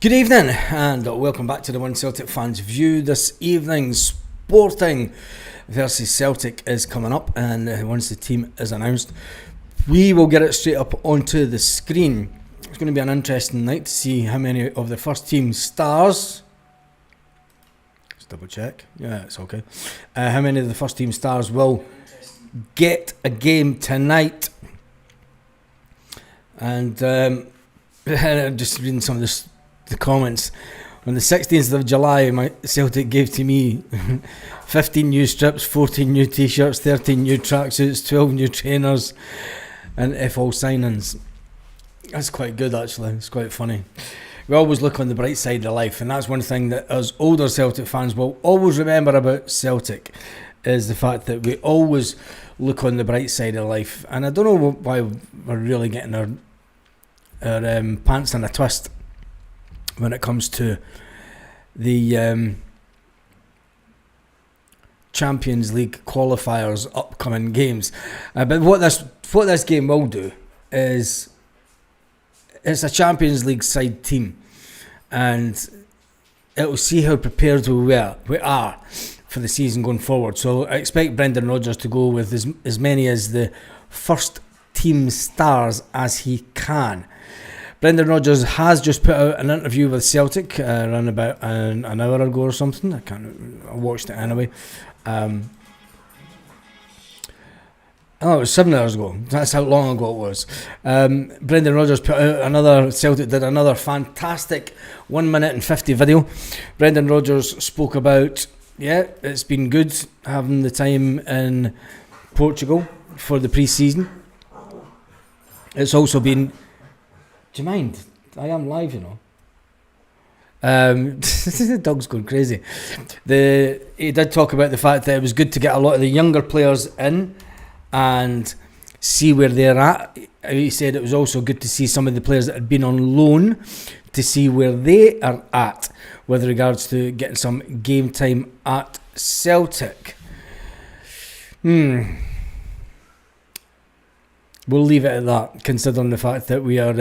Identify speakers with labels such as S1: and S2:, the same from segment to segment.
S1: Good evening and welcome back to the One Celtic Fans View. This evening, Sporting versus Celtic is coming up, and once the team is announced, we will get it straight up onto the screen. It's going to be an interesting night to see how many of the first team stars, let's double check, yeah it's okay, how many of the first team stars will get a game tonight. And just reading some of the comments. On the 16th of July, my Celtic gave to me 15 new strips, 14 new t-shirts, 13 new tracksuits, 12 new trainers, and F all signings. That's quite good, actually. It's quite funny. We always look on the bright side of life, and that's one thing that us older Celtic fans will always remember about Celtic, is the fact that we always look on the bright side of life. And I don't know why we're really getting our pants in a twist when it comes to the Champions League qualifiers upcoming games. But what this game will do is it's a Champions League side team, and it will see how prepared we are for the season going forward. So I expect Brendan Rodgers to go with as many as the first team stars as he can. Brendan Rodgers has just put out an interview with Celtic around about an hour ago or something. I watched it anyway. It was 7 hours ago. That's how long ago it was. Brendan Rodgers put out Celtic did another fantastic 1 minute and 50 video. Brendan Rodgers spoke about, it's been good having the time in Portugal for the pre-season. It's also been... Do you mind? I am live, you know. The dog's going crazy. He did talk about the fact that it was good to get a lot of the younger players in and see where they're at. He said it was also good to see some of the players that had been on loan to see where they are at with regards to getting some game time at Celtic. We'll leave it at that, considering the fact that we are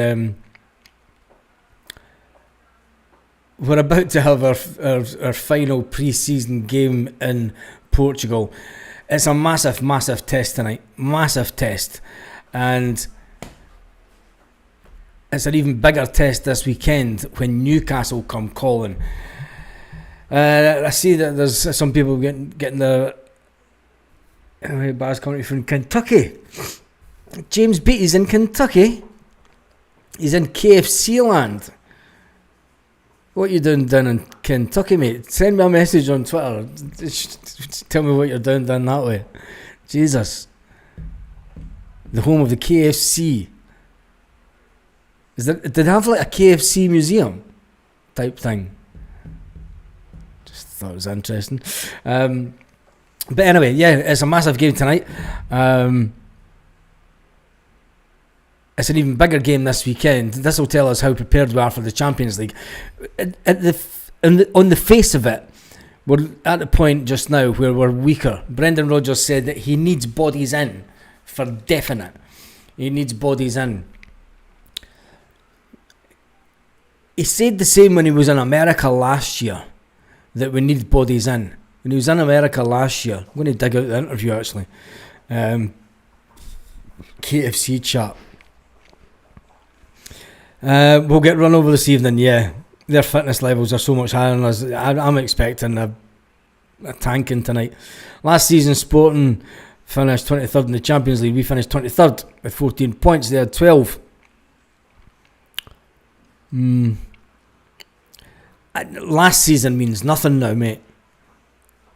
S1: we're about to have our final pre-season game in Portugal. It's a massive test tonight. Massive test. And it's an even bigger test this weekend when Newcastle come calling. I see that there's some people getting their bars coming from Kentucky. James Beattie's in Kentucky. He's in KFC land. What you doing down in Kentucky, mate? Send me a message on Twitter. Just tell me what you're doing down that way. Jesus. The home of the KFC. Did they have like a KFC museum type thing? Just thought it was interesting. But anyway, it's a massive game tonight. It's an even bigger game this weekend. This will tell us how prepared we are for the Champions League. On the face of it, we're at the point just now where we're weaker. Brendan Rodgers said that he needs bodies in for definite. He needs bodies in. He said the same when he was in America last year, that we need bodies in. When he was in America last year, I'm going to dig out the interview actually. KFC chat. We'll get run over this evening, Their fitness levels are so much higher than us. I'm expecting a tanking tonight. Last season, Sporting finished 23rd in the Champions League. We finished 23rd with 14 points. They had 12. Last season means nothing now, mate.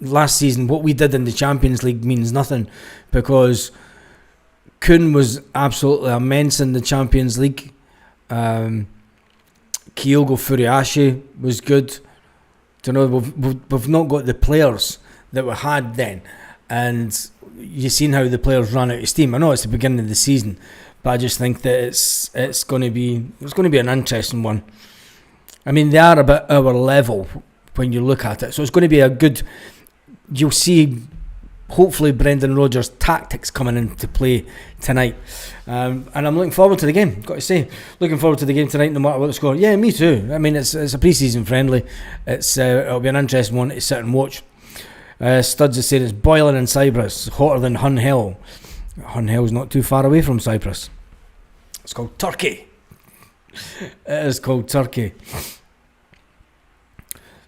S1: Last season, what we did in the Champions League means nothing, because Kuhn was absolutely immense in the Champions League. Kyogo Furiashi was good. We've not got the players that we had then, and you've seen how the players ran out of steam. I know it's the beginning of the season, but I just think that it's going to be an interesting one. I mean, they are about our level when you look at it, so it's going to be a good. You'll see hopefully Brendan Rodgers' tactics coming into play tonight. And I'm looking forward to the game, got to say. Looking forward to the game tonight no matter what the score. Yeah, me too. I mean, it's a pre-season friendly. It'll be an interesting one to sit and watch. Studs is saying it's boiling in Cyprus, hotter than Hun Hell. Hun Hell's not too far away from Cyprus. It's called Turkey. It is called Turkey.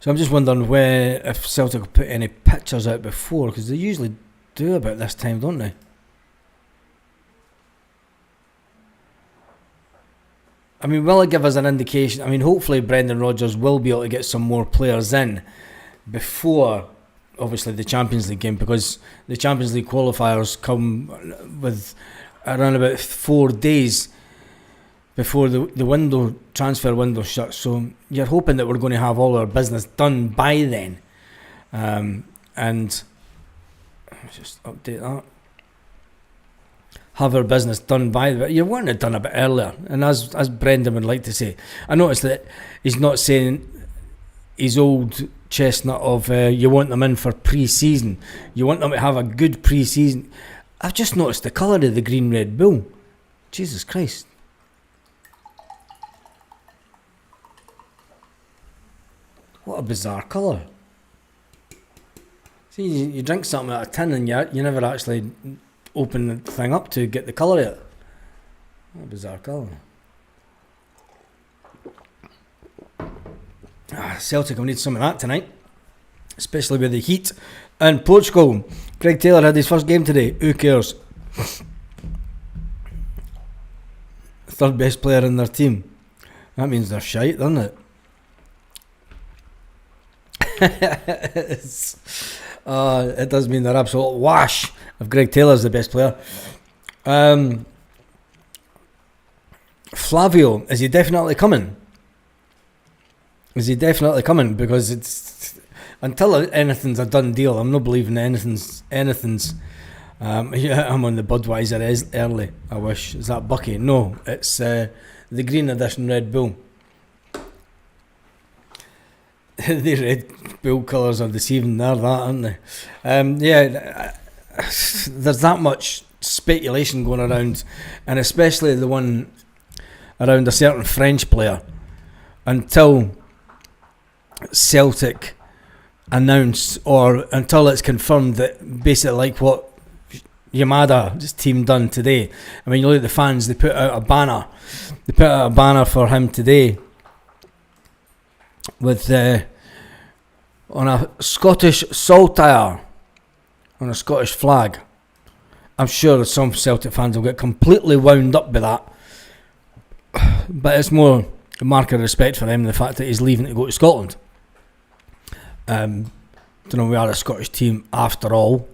S1: So I'm just wondering if Celtic will put any pictures out before, because they usually do about this time, don't they? I mean, will it give us an indication? I mean, hopefully Brendan Rodgers will be able to get some more players in before, obviously, the Champions League game, because the Champions League qualifiers come with around about 4 days before the transfer window shuts. So you're hoping that we're going to have all our business done by then. And let's just update that. Have our business done by then. You're wanting it done a bit earlier. And as Brendan would like to say, I noticed that he's not saying his old chestnut of you want them in for pre-season. You want them to have a good pre-season. I've just noticed the colour of the green Red Bull. Jesus Christ. What a bizarre colour. See, you drink something out of a tin and you never actually open the thing up to get the colour out. What a bizarre colour. Celtic will need some of that tonight, especially with the heat in Portugal. Greg Taylor had his first game today. Who cares? Third best player in their team. That means they're shite, doesn't it? It does mean they're absolute wash if Greg Taylor's the best player. Flavio, is he definitely coming? Is he definitely coming? Because it's until anything's a done deal, I'm not believing anything's. Yeah, I'm on the Budweiser early. I wish. Is that Bucky? No, it's the green edition Red Bull. The Red Bull colours are deceiving, they're that, aren't they? Yeah, there's that much speculation going around, and especially the one around a certain French player, until Celtic announce, or until it's confirmed that basically like what Yamada's team done today. I mean, you look at the fans, they put out a banner for him today with on a Scottish saltire, on a Scottish flag. I'm sure some Celtic fans will get completely wound up by that, but it's more a mark of respect for him, the fact that he's leaving to go to Scotland. Don't know, we are a Scottish team after all,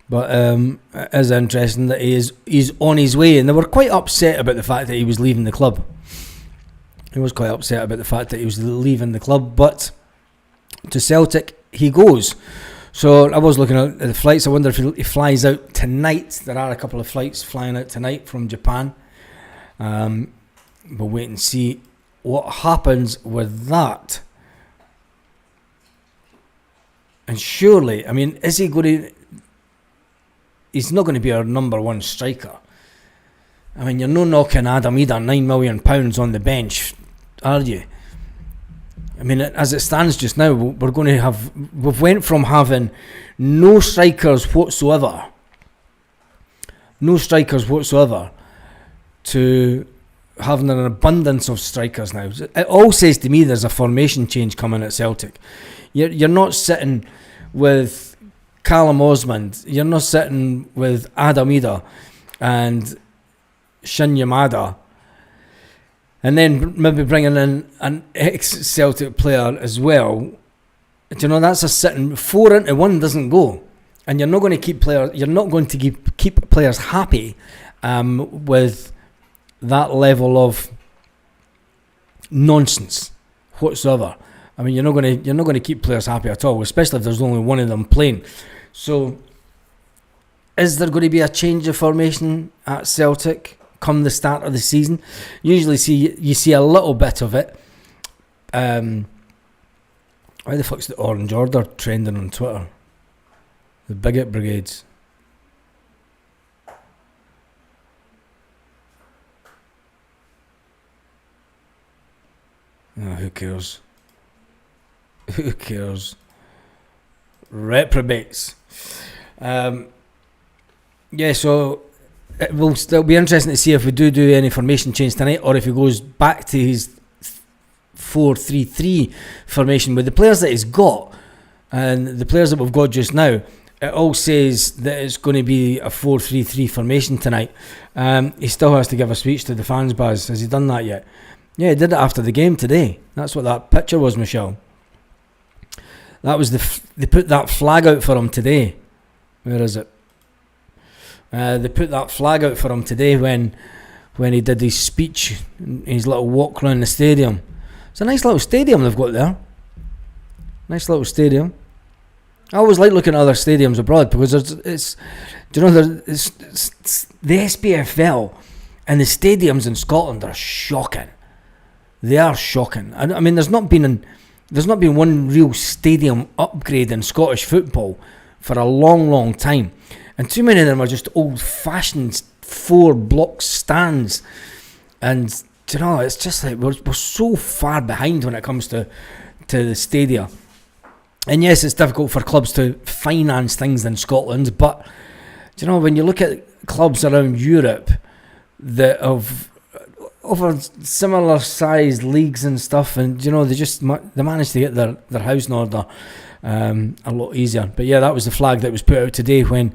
S1: but it is interesting that he's on his way, and they were quite upset about the fact that he was leaving the club. He was quite upset about the fact that he was leaving the club, but to Celtic he goes. So I was looking at the flights. I wonder if he flies out tonight. There are a couple of flights flying out tonight from Japan. We'll wait and see what happens with that. And surely, I mean, is he going to... He's not going to be our number one striker. I mean, you're no knocking Adam Ida £9 million on the bench, are you? I mean, as it stands just now, we're going to have... We've went from having no strikers whatsoever to having an abundance of strikers now. It all says to me there's a formation change coming at Celtic. You're not sitting with Callum Osmond. You're not sitting with Adam Ida and Shin Yamada, and then maybe bringing in an ex-Celtic player as well. Do you know, that's a sitting 4 into 1 doesn't go, and you're not going to keep players. You're not going to keep players happy with that level of nonsense whatsoever. I mean, you're not going to keep players happy at all, especially if there's only one of them playing. So, is there going to be a change of formation at Celtic come the start of the season? Usually, you see a little bit of it. Why the fuck's the Orange Order trending on Twitter? The bigot brigades. Oh, who cares? Who cares? Reprobates. Yeah, so it will still be interesting to see if we do any formation change tonight, or if he goes back to his 4-3-3 formation with the players that he's got and the players that we've got just now. It all says that it's going to be a 4-3-3 formation tonight. He still has to give a speech to the fans, Baz. Has he done that yet? Yeah, he did it after the game today. That's what that picture was, Michelle. That was they put that flag out for him today. Where is it? They put that flag out for him today when he did his speech, his little walk around the stadium. It's a nice little stadium they've got there. Nice little stadium. I always like looking at other stadiums abroad because it's the SPFL and the stadiums in Scotland are shocking. They are shocking. I mean, there's not been one real stadium upgrade in Scottish football for a long, long time, and too many of them are just old-fashioned 4-block stands. And it's just like we're so far behind when it comes to the stadia. And yes, it's difficult for clubs to finance things in Scotland, but when you look at clubs around Europe that have over similar sized leagues and stuff, and they managed to get their house in order a lot easier. But yeah, that was the flag that was put out today when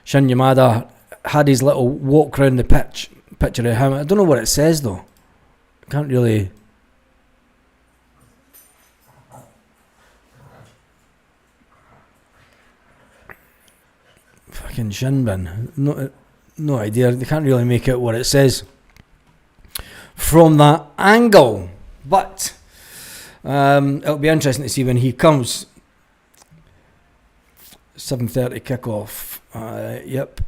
S1: Shin Yamada had his little walk around the pitch. Picture of him. I don't know what it says though. I can't really. Fucking shin bin. No idea. They can't really make out what it says from that angle. But it'll be interesting to see when he comes. 7:30 kickoff. Yep.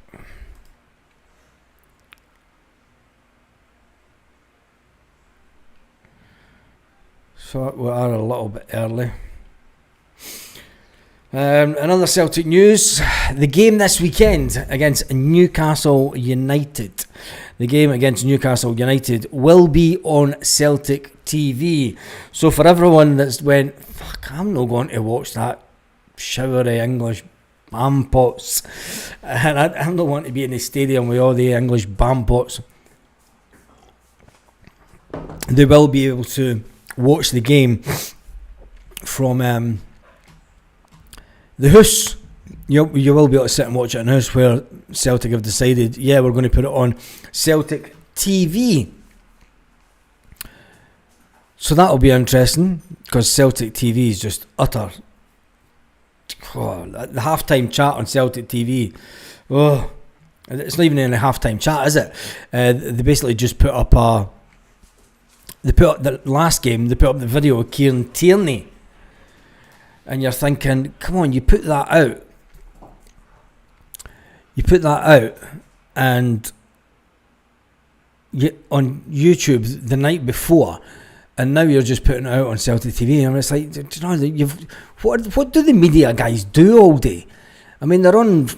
S1: So we are a little bit early. Another Celtic news. The game this weekend against Newcastle United. The game against Newcastle United will be on Celtic TV. So for everyone that's went, fuck, I'm not going to watch that showery English bam pots. And I'm not wanting to be in the stadium with all the English bam pots. They will be able to watch the game from the house. You will be able to sit and watch it in the house, where Celtic have decided, yeah, we're going to put it on Celtic TV. So that'll be interesting, because Celtic TV is just utter. The halftime chat on Celtic TV. Oh, it's not even in a halftime chat, is it? They basically just put up the last game. They put up the video of Kieran Tierney, and you're thinking, come on, you put that out. And on YouTube the night before, and now you're just putting it out on Celtic TV. And it's like, what do the media guys do all day? I mean, they're on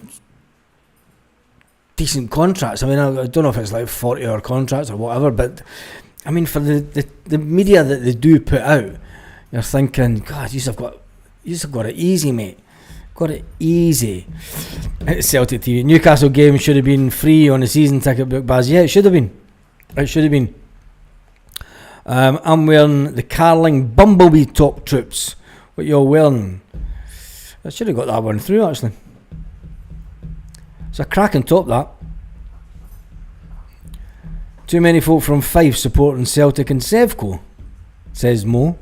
S1: decent contracts. I mean, I don't know if it's like 40-hour contracts or whatever, but I mean, for the media that they do put out, you're thinking, God, you've got it easy, mate. Got it easy. It's Celtic TV. Newcastle game should have been free on the season ticket book, Baz. Yeah, it should have been. I'm wearing the Carling Bumblebee top troops. What you're wearing? I should have got that one through, actually. It's a cracking top, that. Too many folk from Fife supporting Celtic and Sevco, says Mo.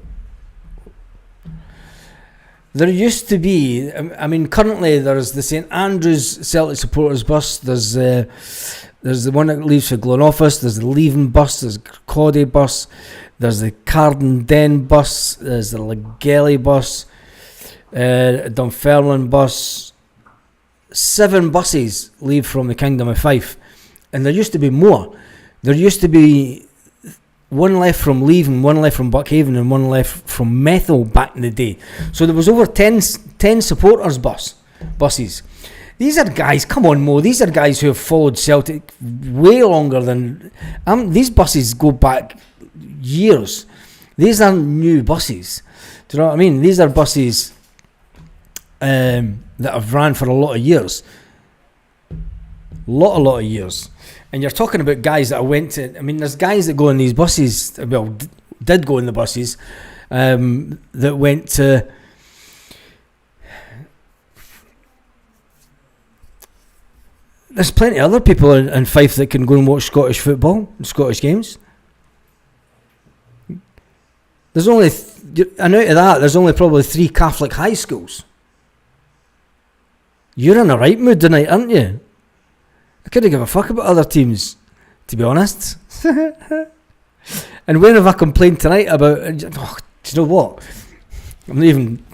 S1: There used to be, I mean, currently there's the St Andrews Celtic supporters bus. There's the one that leaves for Glenoffice. There's the Leaving bus. There's the Cawdey bus. There's the Carden Den bus. There's the Leggelly bus. Dunfermline bus. 7 buses leave from the Kingdom of Fife, and there used to be more. There used to be one left from Leaving, one left from Buckhaven, and one left from Methil back in the day. So there was over 10 supporters buses. These are guys, come on, Mo. These are guys who have followed Celtic way longer than. These buses go back years. These aren't new buses. Do you know what I mean? These are buses that have ran for a lot of years. Lot of years. And you're talking about guys that went to. I mean, there's guys that go in these buses. Well, did go in the buses that went to. There's plenty of other people in Fife that can go and watch Scottish football, Scottish games. There's only, and out of that, there's only probably 3 Catholic high schools. You're in a right mood tonight, aren't you? I couldn't give a fuck about other teams, to be honest. And when have I complained tonight about? Do you know what? I'm not even.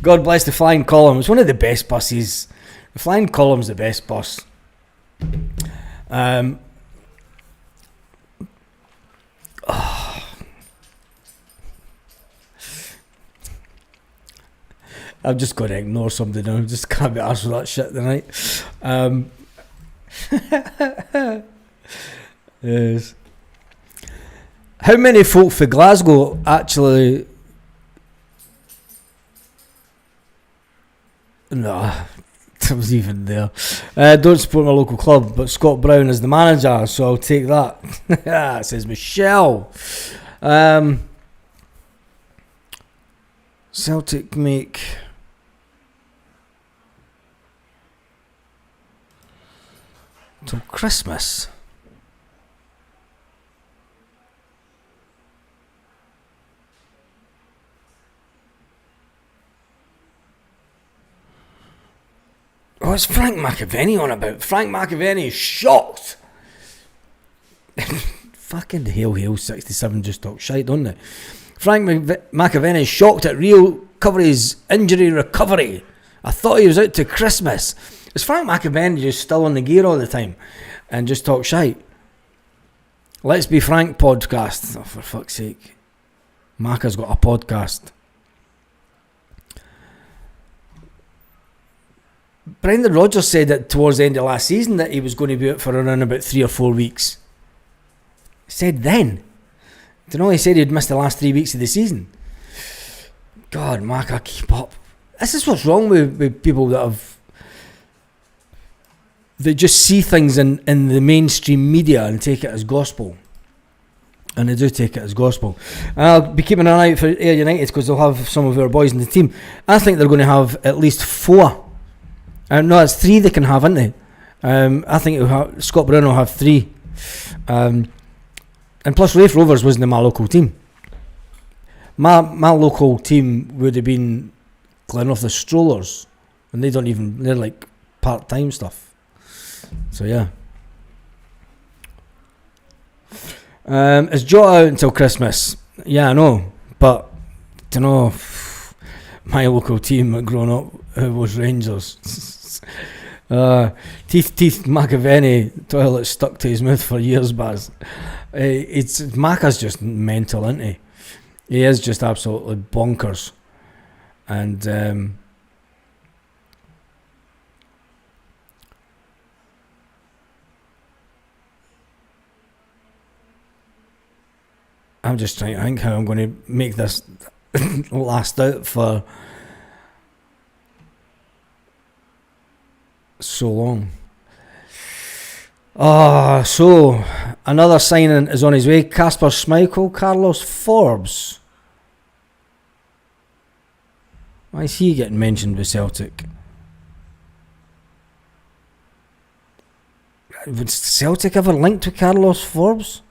S1: God bless the Flying Column. It's one of the best buses. The Flying Column's the best bus. I'm just going to ignore something now. Just can't be arsed with that shit tonight. Yes. How many folk for Glasgow actually? Nah. I was even there. Don't support my local club, but Scott Brown is the manager, so I'll take that. Says Michelle. Celtic make till Christmas. What's Frank McAvenny on about? Frank McAvenny is shocked. Fucking hail 67 just talk shite, don't they? Frank McAvenny is shocked at Rio Covery's injury recovery. I thought he was out to Christmas. Is Frank McAvenny just still on the gear all the time and just talk shite? Let's Be Frank podcast. Oh, for fuck's sake. Macca's got a podcast. Brendan Rodgers said that towards the end of last season that he was going to be out for around about 3 or 4 weeks. He said then. Do you know, he said he'd missed the last 3 weeks of the season. God, Macca, keep up. This is what's wrong with people that just see things in the mainstream media and take it as gospel. And they do take it as gospel. And I'll be keeping an eye out for Ayr United because they'll have some of our boys in the team. I think they're going to have at least 4. No, it's 3 they can have, aren't they? I think Scott Brown will have 3. And plus Rafe Rovers wasn't in my local team. My local team would have been Glenrothes the Strollers. And they're like part-time stuff. So yeah. Is Jota out until Christmas? Yeah, I know. But, you know, my local team growing up was Rangers. Teeth McAvenny toilet stuck to his mouth for years, Baz. Macca's just mental, isn't he? He is just absolutely bonkers. And I'm just trying to think how I'm going to make this last out for so long. So another signing is on his way. Kasper Schmeichel, Carlos Forbes. Why is he getting mentioned with Celtic? Would Celtic ever linked with Carlos Forbes?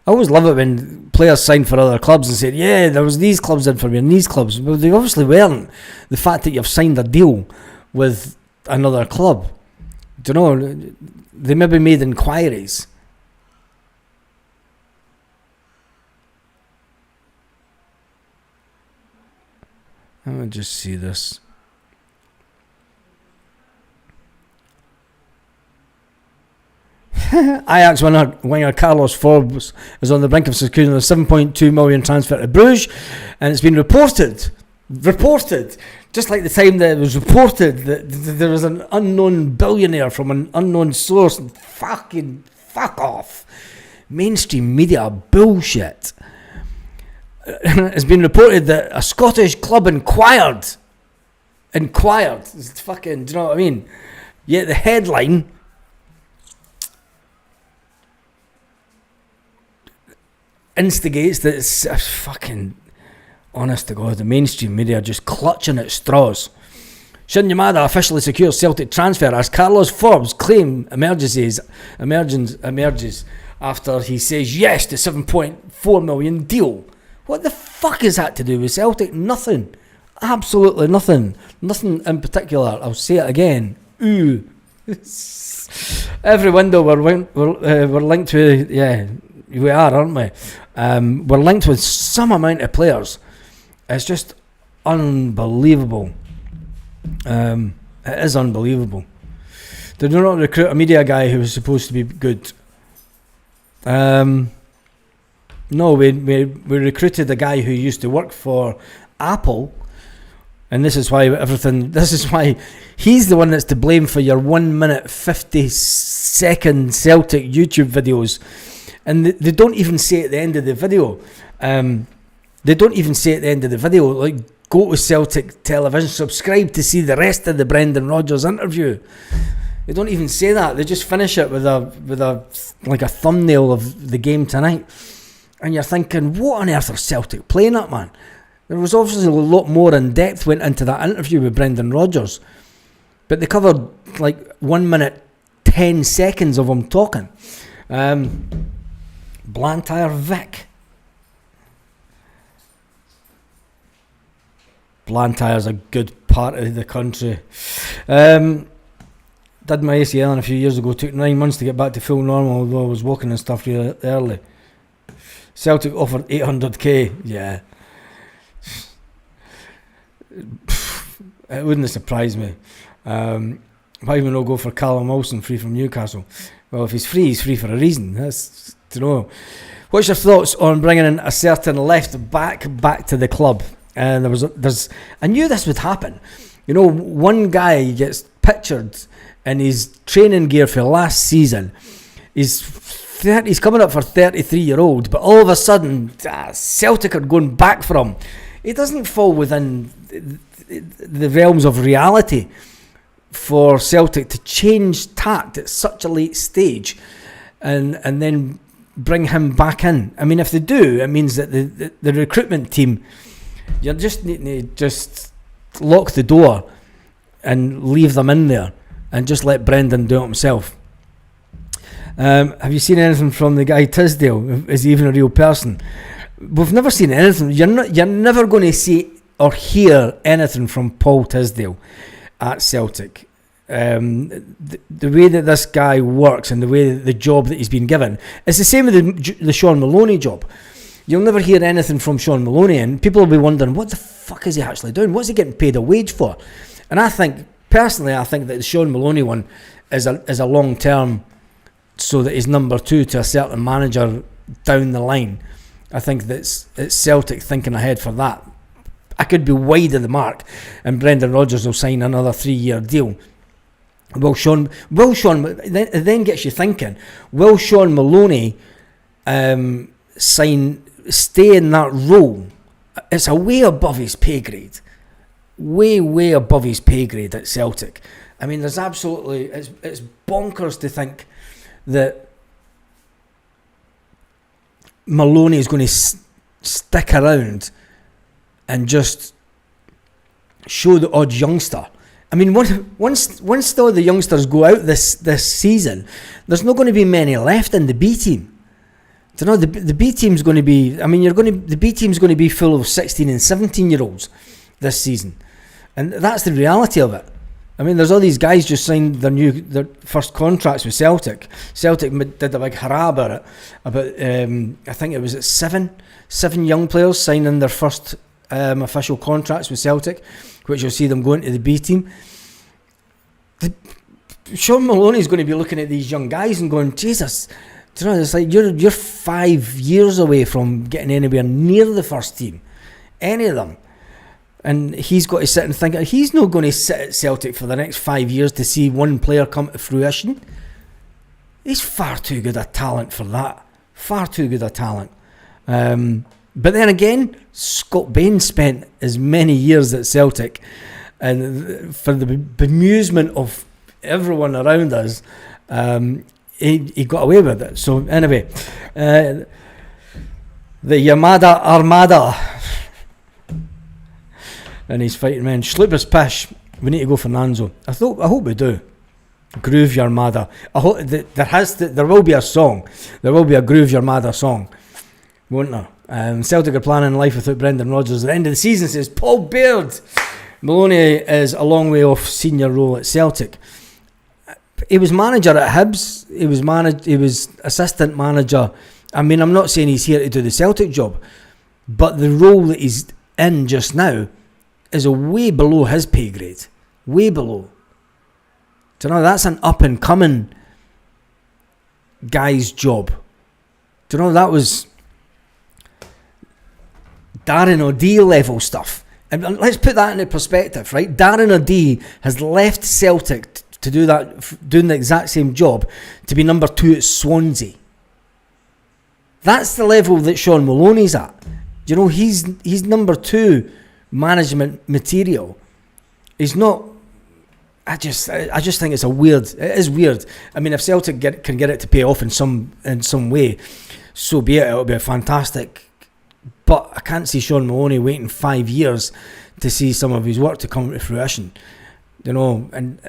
S1: I always love it when players sign for other clubs and say, yeah, there was these clubs in for me and these clubs. But they obviously weren't. The fact that you've signed a deal with another club. Do you know, they maybe made inquiries. Let me just see this. Ajax winger Carlos Forbes is on the brink of securing a 7.2 million transfer to Bruges, and it's been reported, just like the time that it was reported that there was an unknown billionaire from an unknown source. Fucking fuck off. Mainstream media bullshit. It's been reported that a Scottish club inquired. It's fucking, do you know what I mean? Yet the headline instigates that it's fucking, honest to God, the mainstream media are just clutching at straws. Shin Yamada officially secures Celtic transfer as Carlos Forbes' claim emerges after he says yes to 7.4 million deal. What the fuck is that to do with Celtic? Nothing. Absolutely nothing. Nothing in particular. I'll say it again. Ooh. Every window we're linked to, yeah, we are, aren't we? We're linked with some amount of players. It's just unbelievable. It is unbelievable. They do not recruit a media guy who was supposed to be good. No, we recruited a guy who used to work for Apple, and this is why he's the one that's to blame for your 1 minute 50 second Celtic YouTube videos, and they don't even say at the end of the video. Like, go to Celtic Television, subscribe to see the rest of the Brendan Rodgers interview. They don't even say that. They just finish it with a like a thumbnail of the game tonight. And you're thinking, what on earth are Celtic playing at, man? There was obviously a lot more in depth went into that interview with Brendan Rodgers. But they covered like 1 minute 10 seconds of him talking. Blantyre Vic. Blantyre's a good part of the country. Did my ACL a few years ago. Took 9 months to get back to full normal, although I was walking and stuff really early. Celtic offered 800k. Yeah. It wouldn't surprise me. Why would not go for Callum Wilson, free from Newcastle? Well, if he's free for a reason. That's to know. What's your thoughts on bringing in a certain left back to the club? And I knew this would happen. You know, one guy gets pictured in his training gear for last season. He's coming up for 33-year-old, but all of a sudden Celtic are going back for him. It doesn't fall within the realms of reality for Celtic to change tact at such a late stage and then bring him back in. I mean, if they do, it means that the recruitment team, you just need to just lock the door and leave them in there and just let Brendan do it himself. Have you seen anything from the guy Tisdale? Is he even a real person? We've never seen anything. You're never going to see or hear anything from Paul Tisdale at Celtic. The way that this guy works and the way that the job that he's been given, it's the same with the Sean Maloney job. You'll never hear anything from Sean Maloney, and people will be wondering, what the fuck is he actually doing? What's he getting paid a wage for? And I think that the Sean Maloney one is a long term, so that he's number two to a certain manager down the line. I think it's Celtic thinking ahead for that. I could be wide of the mark, and Brendan Rodgers will sign another 3-year deal. Then gets you thinking, will Sean Maloney stay in that role? It's a way above his pay grade. Way above his pay grade at Celtic. I mean, there's absolutely, it's bonkers to think that Maloney is going to stick around and just show the odd youngster. I mean, once all the youngsters go out this season, there's not going to be many left in the B team. Do you know, the B team's going to be, the B team's going to be full of 16 and 17-year-olds this season. And that's the reality of it. I mean, there's all these guys just signed their first contracts with Celtic. Celtic did a big hurrah about it. I think it was at seven young players signing their first official contracts with Celtic, which you'll see them going to the B team. Sean Maloney's going to be looking at these young guys and going, Jesus, do you know, it's like you're 5 years away from getting anywhere near the first team, any of them. And he's got to sit and think, he's not going to sit at Celtic for the next 5 years to see one player come to fruition. He's far too good a talent for that. Far too good a talent. But then again, Scott Bain spent as many years at Celtic, and for the bemusement of everyone around us, he got away with it. So anyway, the Yamada Armada and he's fighting men. Sloopers Pish, we need to go for Nanzo. I hope we do. Groove Your Armada. I hope there will be a song. There will be a Groove Your Armada song, won't there? Celtic are planning life without Brendan Rodgers at the end of the season, says Paul Baird. Maloney is a long way off senior role at Celtic. He was manager at Hibs. He was assistant manager. I mean, I'm not saying he's here to do the Celtic job, but the role that he's in just now is a way below his pay grade. Way below. Do you know, that's an up and coming guy's job. Do you know, that was Darren O'Dea level stuff. And let's put that into perspective, right? Darren O'Dea has left Celtic to do that, doing the exact same job, to be number 2 at Swansea. That's the level that Sean Maloney's at. Do you know, he's number 2 management material. He's not. I just think it's it is weird. I mean, if Celtic can get it to pay off in some way, so be it. It'll be a fantastic. But I can't see Sean Maloney waiting 5 years to see some of his work to come to fruition. You know, and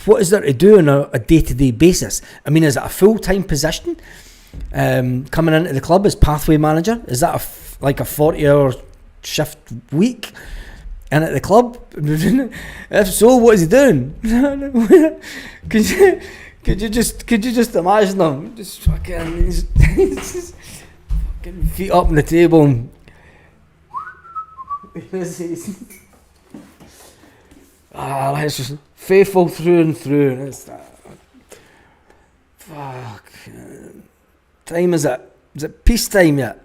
S1: what is there to do on a day-to-day basis? I mean, is it a full-time position? Coming into the club as pathway manager, is that like a 40-hour shift week? And at the club, if so, what is he doing? Could you just imagine them just fucking feet up on the table and it's just faithful through and through. And it's that fuck. Time is it? Is it peace time yet?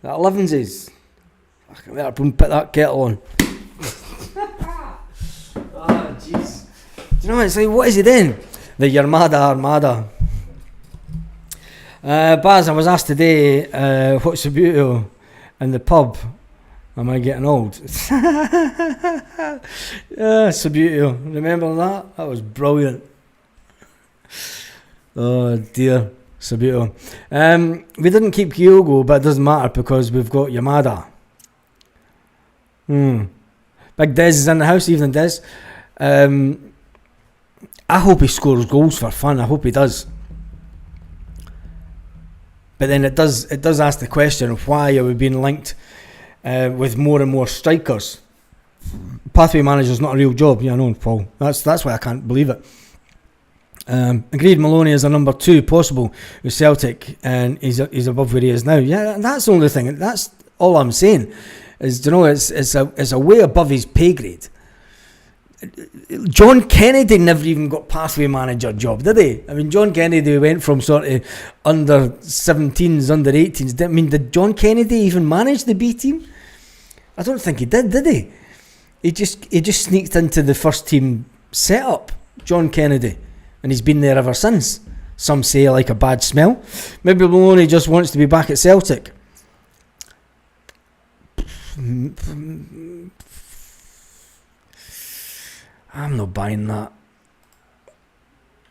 S1: That 11s. I better put that kettle on. Oh, jeez. Do you know what it's like? What is he doing? The Yarmada Armada. Baz, I was asked today, what's the beauty in the pub? Am I getting old? Yeah, Subbuteo. Remember that? That was brilliant. Oh dear, Subbuteo. We didn't keep Kyogo, but it doesn't matter because we've got Yamada. Big Des is in the house, evening Des. I hope he scores goals for fun. I hope he does. But then it does ask the question of why are we being linked with more and more strikers. Pathway manager is not a real job. Yeah, I know, Paul. That's why I can't believe it. Agreed, Maloney is a number 2 possible with Celtic, and he's above where he is now. Yeah, that's the only thing. That's all I'm saying. Is, you know, it's a way above his pay grade. John Kennedy never even got pathway manager job, did he? I mean, John Kennedy went from sort of under 17s, under 18s. I mean, did John Kennedy even manage the B team? I don't think he did he? He just sneaked into the first team setup, John Kennedy, and he's been there ever since. Some say like a bad smell. Maybe Maloney just wants to be back at Celtic. I'm not buying that.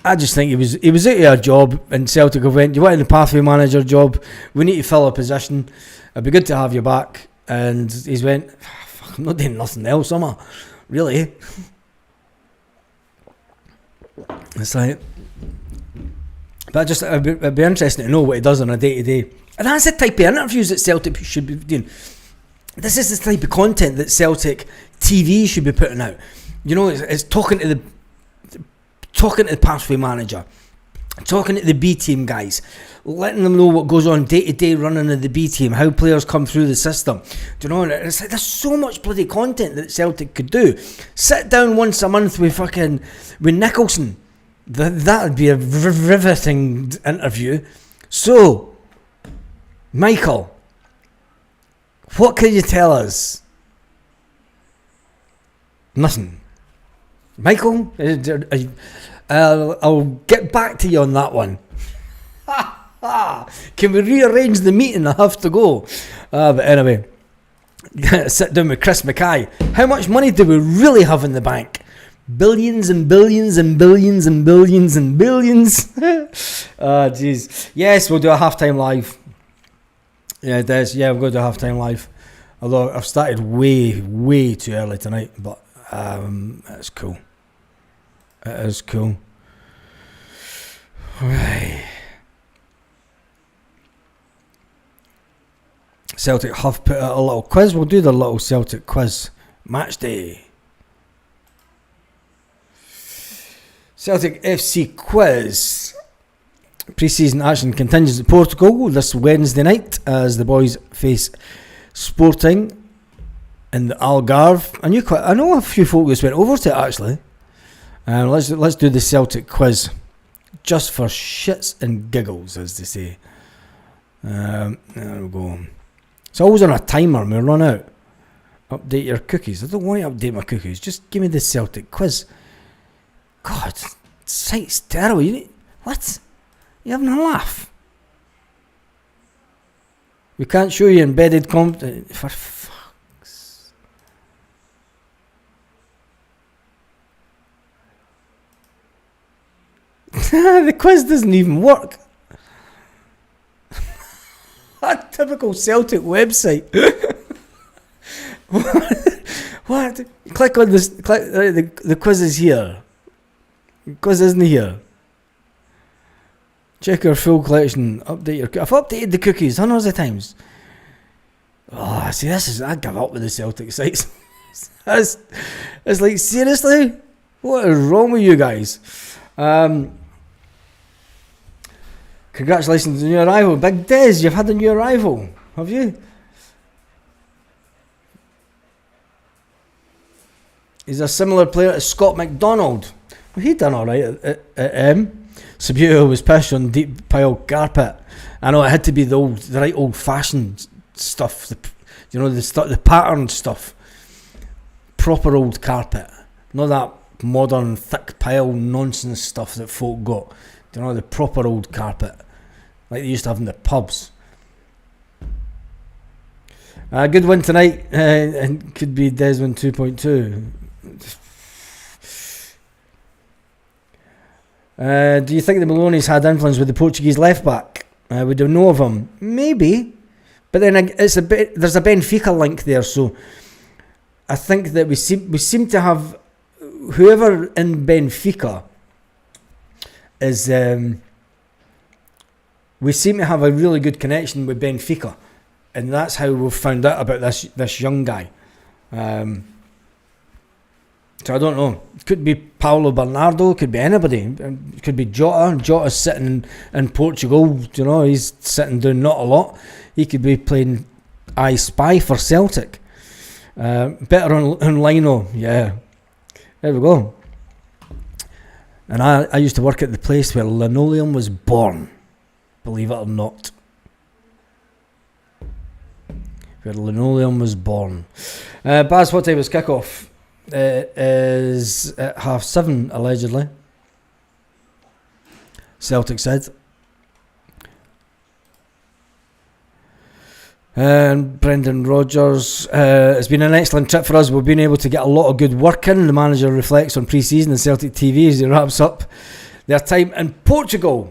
S1: I just think he was out of a job, and Celtic have went, you want the pathway manager job, we need to fill a position, it'd be good to have you back. And he's went, fuck, I'm not doing nothing else, am I? Really? It's like, but it'd be interesting to know what he does on a day-to-day. And that's the type of interviews that Celtic should be doing. This is the type of content that Celtic TV should be putting out. You know, it's talking to the pathway manager, talking to the B team guys, letting them know what goes on day to day running of the B team, how players come through the system. Do you know? It's like there's so much bloody content that Celtic could do. Sit down once a month with Nicholson. That would be a riveting interview. So, Michael, what can you tell us? Nothing. Michael, I'll get back to you on that one. Can we rearrange the meeting? I have to go. But anyway, sit down with Chris Mackay. How much money do we really have in the bank? Billions and billions and billions and billions and billions. Oh, jeez. Yes, we'll do a halftime live. Yeah, it is. Yeah, we'll go do a halftime live. Although I've started way too early tonight, but it's cool. It is cool. Right. Celtic have put out a little quiz. We'll do the little Celtic quiz. Match day. Celtic FC quiz. Pre-season action continues at Portugal this Wednesday night as the boys face Sporting in the Algarve. I know a few folk who went over to it actually. Let's do the Celtic quiz, just for shits and giggles, as they say. There we go. It's always on a timer and we run out. Update your cookies. I don't want to update my cookies. Just give me the Celtic quiz. God, site's terrible. What? You having a laugh? We can't show you embedded content. For fuck's... The quiz doesn't even work. A typical Celtic website. What? Click on this. The quiz is here. The quiz isn't here. Check your full collection. Update your. I've updated the cookies hundreds of times. Oh, see, I give up with the Celtic sites. It's like, seriously, what is wrong with you guys? Congratulations on your arrival, Big Des. You've had a new arrival, have you? He's a similar player to Scott McDonald. Well, he done all right at Subbuteo was pissed on deep pile carpet. I know it had to be the right old fashioned stuff. The patterned stuff. Proper old carpet. Not that modern thick pile nonsense stuff that folk got. The proper old carpet. Like they used to have in the pubs. Good win tonight. And could be Desmond 2.2. Do you think the Maloney's had influence with the Portuguese left back? We don't know of him. Maybe. But then there's a Benfica link there, so I think that we seem to have whoever in Benfica is we seem to have a really good connection with Benfica, and that's how we've found out about this young guy. So I don't know. It could be Paulo Bernardo, it could be anybody. It could be Jota. Jota's sitting in Portugal, he's sitting doing not a lot. He could be playing I Spy for Celtic. Better on Lino, yeah. There we go. And I used to work at the place where linoleum was born, believe it or not. Where linoleum was born. Baz, what time was kick-off? It is at 7:30, allegedly. Celtic said. And Brendan Rodgers, it's been an excellent trip for us. We've been able to get a lot of good work in. The manager reflects on pre-season and Celtic TV as he wraps up their time in Portugal.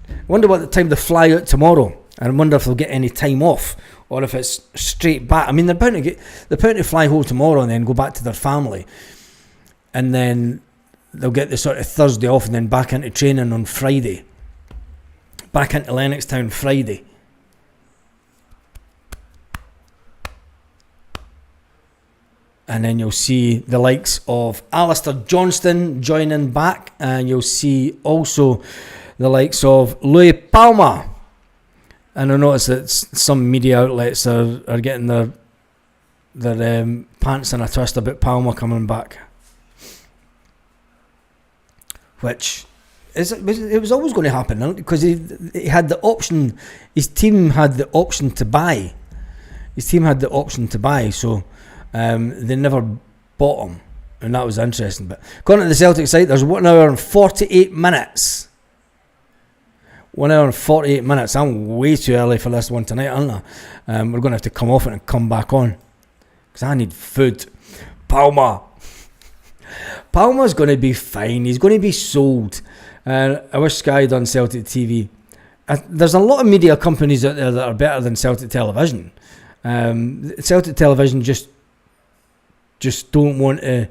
S1: I wonder what the time they fly out tomorrow. I wonder if they'll get any time off or if it's straight back. I mean, they're bound to fly home tomorrow and then go back to their family, and then they'll get the sort of Thursday off and then back into training on Friday. Back into Lennoxtown Friday. And then you'll see the likes of Alistair Johnston joining back, and you'll see also the likes of Louis Palma. And I notice that some media outlets are getting their pants in a twist about Palma coming back. Which it was always going to happen, because he had the option. His team had the option to buy. So they never bought him, and that was interesting. But according to the Celtic site, there's 1 hour and 48 minutes. 1 hour and 48 minutes. I'm way too early for this one tonight, aren't I? We're going to have to come off it and come back on, because I need food. Palma's going to be fine. He's going to be sold. I wish Sky had done Celtic TV. There's a lot of media companies out there that are better than Celtic Television. Celtic Television just don't want to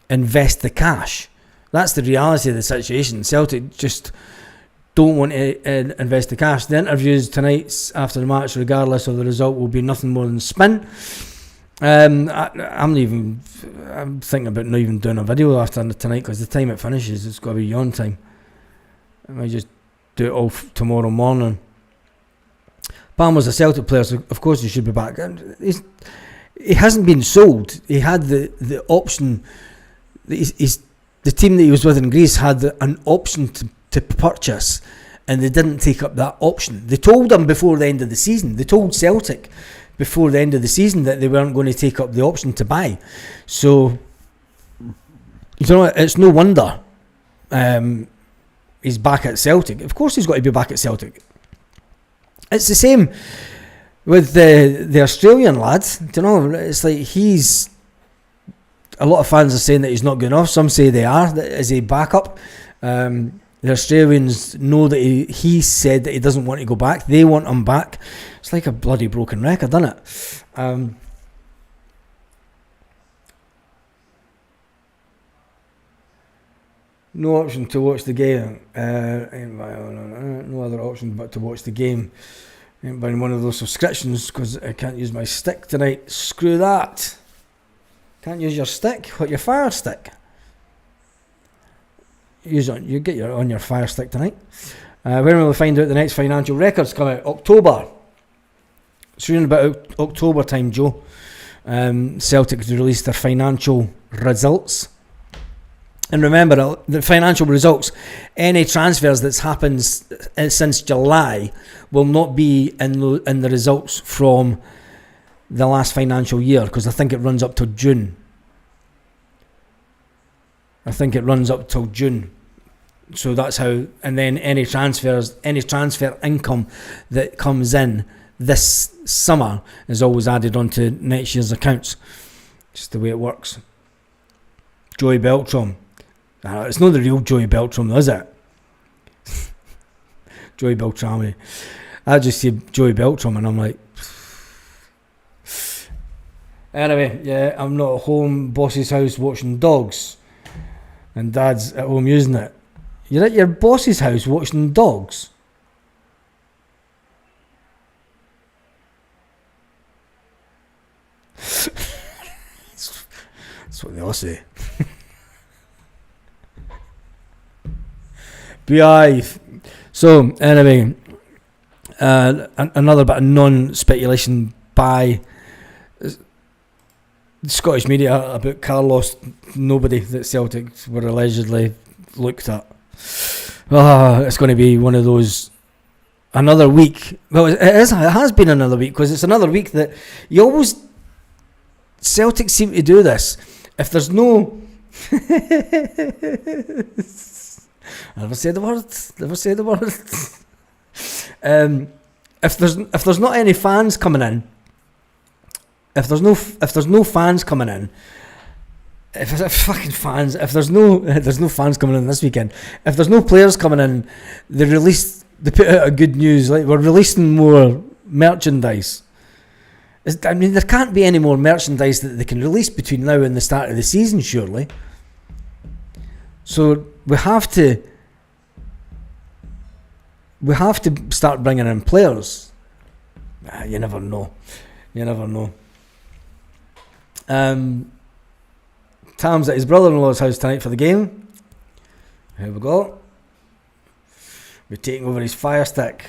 S1: invest the cash. That's the reality of the situation. Celtic just don't want to invest the cash. The interviews tonight after the match, regardless of the result, will be nothing more than spin. I'm thinking about not even doing a video after tonight, because the time it finishes, it's got to be yawn time. I might just do it all tomorrow morning. Palmer's a Celtic player, so of course he should be back. He hasn't been sold. He had the option. The team that he was with in Greece had an option to purchase, and they didn't take up that option. They told him before the end of the season. They told Celtic before the end of the season that they weren't going to take up the option to buy. So, it's no wonder he's back at Celtic. Of course he's got to be back at Celtic. It's the same with the Australian lad. It's like a lot of fans are saying that he's not good enough. Some say they are. As a backup, the Australians know that he said that he doesn't want to go back. They want him back. It's like a bloody broken record, isn't it? No option to watch the game. No other option but to watch the game. Ain't buying one of those subscriptions because I can't use my stick tonight. Screw that. Can't use your stick? What, your Fire Stick? You get on your Fire Stick tonight. When will we find out the next financial records come out? October. Soon about October time, Joe. Celtic released their financial results. And remember, the financial results, any transfers that's happened since July will not be in the results from the last financial year, because I think it runs up till June. So that's how, and then any transfer income that comes in this summer is always added onto next year's accounts. Just the way it works. Joey Beltram. It's not the real Joey Beltram, is it? Joey Beltrami. I just see Joey Beltram and I'm like... Anyway, yeah, I'm not at home, boss's house watching dogs. And Dad's at home using it. You're at your boss's house watching dogs? That's what they all say. Behive. So, anyway, another bit of non-speculation by Scottish media about Carlos Nobody that Celtic were allegedly looked at. It's going to be one of those, another week. Well, it has been another week, because it's another week that you always, Celtic seem to do this. If there's no... I never say the word. If there's not any fans coming in, if there's no fans coming in, if there's no fans coming in this weekend, if there's no players coming in, they put out a good news, like, we're releasing more merchandise. There can't be any more merchandise that they can release between now and the start of the season, surely. So we have to start bringing in players. You never know. Tam's at his brother-in-law's house tonight for the game. Here we go. Be taking over his Fire Stick.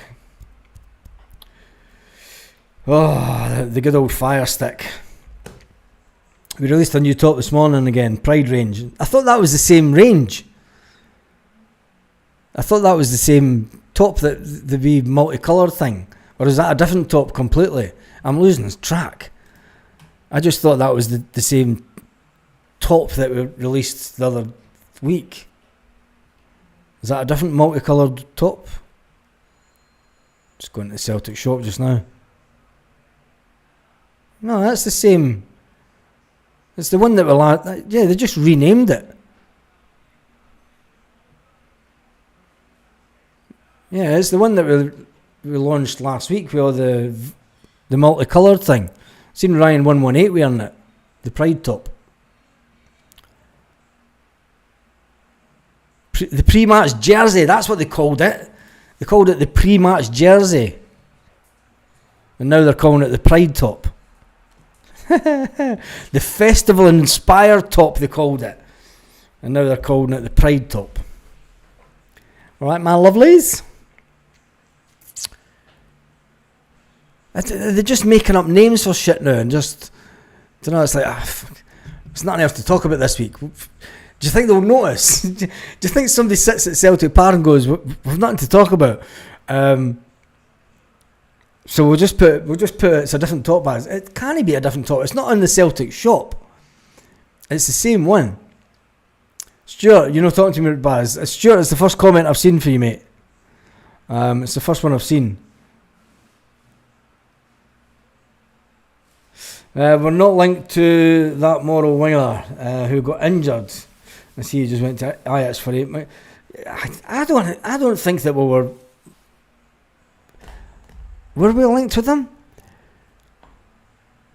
S1: Oh, the good old Fire Stick. We released a new top this morning again, Pride range. I thought that was the same range. I thought that was the same top, that the wee multicoloured thing. Or is that a different top completely? I'm losing track. I just thought that was the same top that we released the other week. Is that a different multicoloured top? Just going to the Celtic shop just now. No, that's the same. It's the one that yeah, they just renamed it. Yeah, it's the one that we launched last week with all the multicoloured thing. Seen Ryan 118 wearing it, the Pride top. The pre-match jersey, that's what they called it. They called it the pre-match jersey, and now they're calling it the Pride top. The festival inspired top, they called it, and now they're calling it the Pride top. Alright, my lovelies. They're just making up names for shit now, and just, I don't know, it's like, there's nothing else to talk about this week. Do you think they'll notice? Do you think somebody sits at Celtic Park and goes, we've nothing to talk about? So we'll just put it's a different top, Baz. It can't be a different top. It's not in the Celtic shop. It's the same one. Stuart, you're not talking to me about Baz. Stuart, it's the first comment I've seen for you, mate. It's the first one I've seen. We're not linked to that moral winger who got injured. I see he just went to Ajax for 8 months. I don't think that we were. Were we linked with them?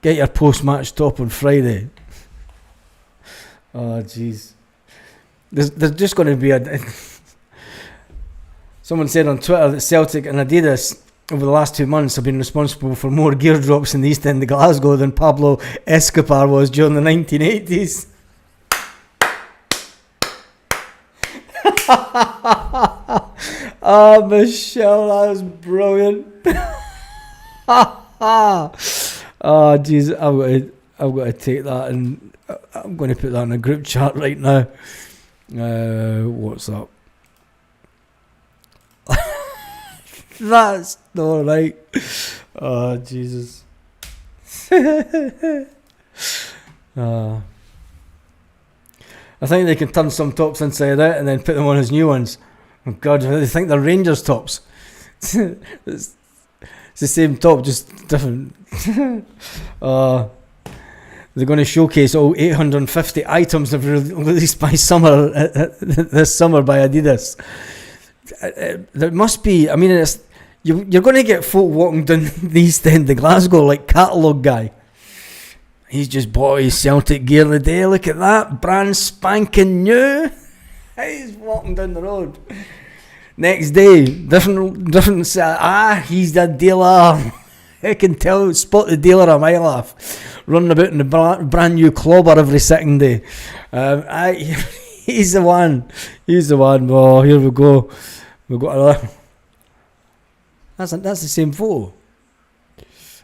S1: Get your post-match top on Friday. Oh, jeez. There's just going to be a... Someone said on Twitter that Celtic and Adidas over the last 2 months have been responsible for more gear drops in the East End of Glasgow than Pablo Escobar was during the 1980s. Oh, Michelle, that was brilliant. Oh, jeez, I've got to take that, and I'm going to put that in a group chat right now. What's up? That's not right. Oh, Jesus. I think they can turn some tops inside out and then put them on as new ones. Oh God, they think they're Rangers tops. It's the same top, just different. They're going to showcase all 850 items that were released by summer this summer by Adidas. There must be. I mean, you're going to get folk walking down the East End of Glasgow like catalogue guy. He's just bought his Celtic gear the day. Look at that, brand spanking new. He's walking down the road. Next day, different. He's the dealer. I can tell, spot the dealer a mile off, running about in the brand new clobber every second day. He's the one. Oh, here we go. We've got another. That's the same photo.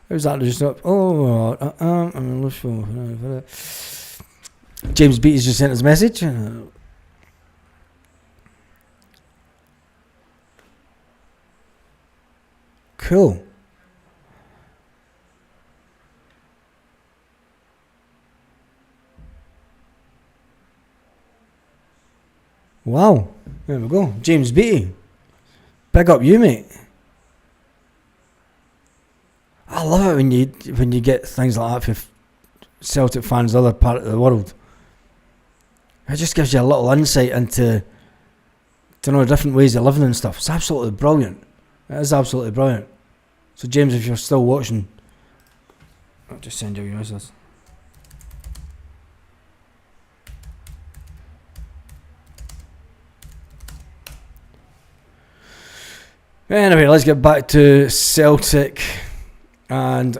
S1: How's that just up? Oh, James Beattie's just sent us a message. Cool. Wow. There we go. James Beattie. Big up you, mate. I love it when you get things like that for Celtic fans in other part of the world. It just gives you a little insight into different ways of living and stuff. It's absolutely brilliant. It is absolutely brilliant. So James, if you're still watching, I'll just send you your messages. Anyway, let's get back to Celtic and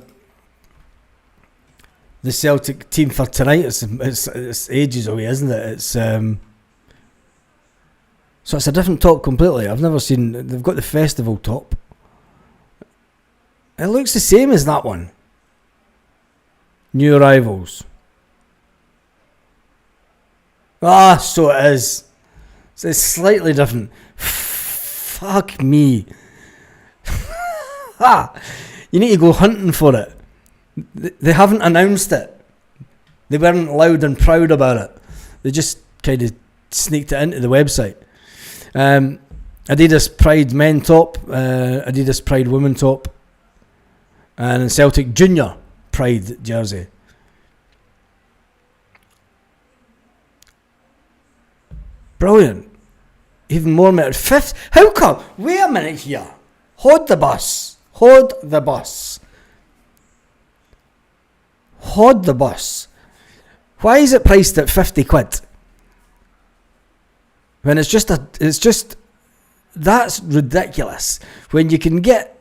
S1: the Celtic team for tonight. It's ages away, isn't it? It's So it's a different top completely. I've never seen... They've got the festival top. It looks the same as that one. New arrivals. Ah, so it is. So it's slightly different. Fuck me. You need to go hunting for it. They haven't announced it. They weren't loud and proud about it. They just kind of sneaked it into the website. Adidas Pride men top, Adidas Pride women top, and Celtic Junior Pride jersey. Brilliant. Even more merit. Fifth. How come? Wait a minute here. Hold the bus. Hold the bus. Hold the bus. Why is it priced at 50 quid? When it's just that's ridiculous. When you can get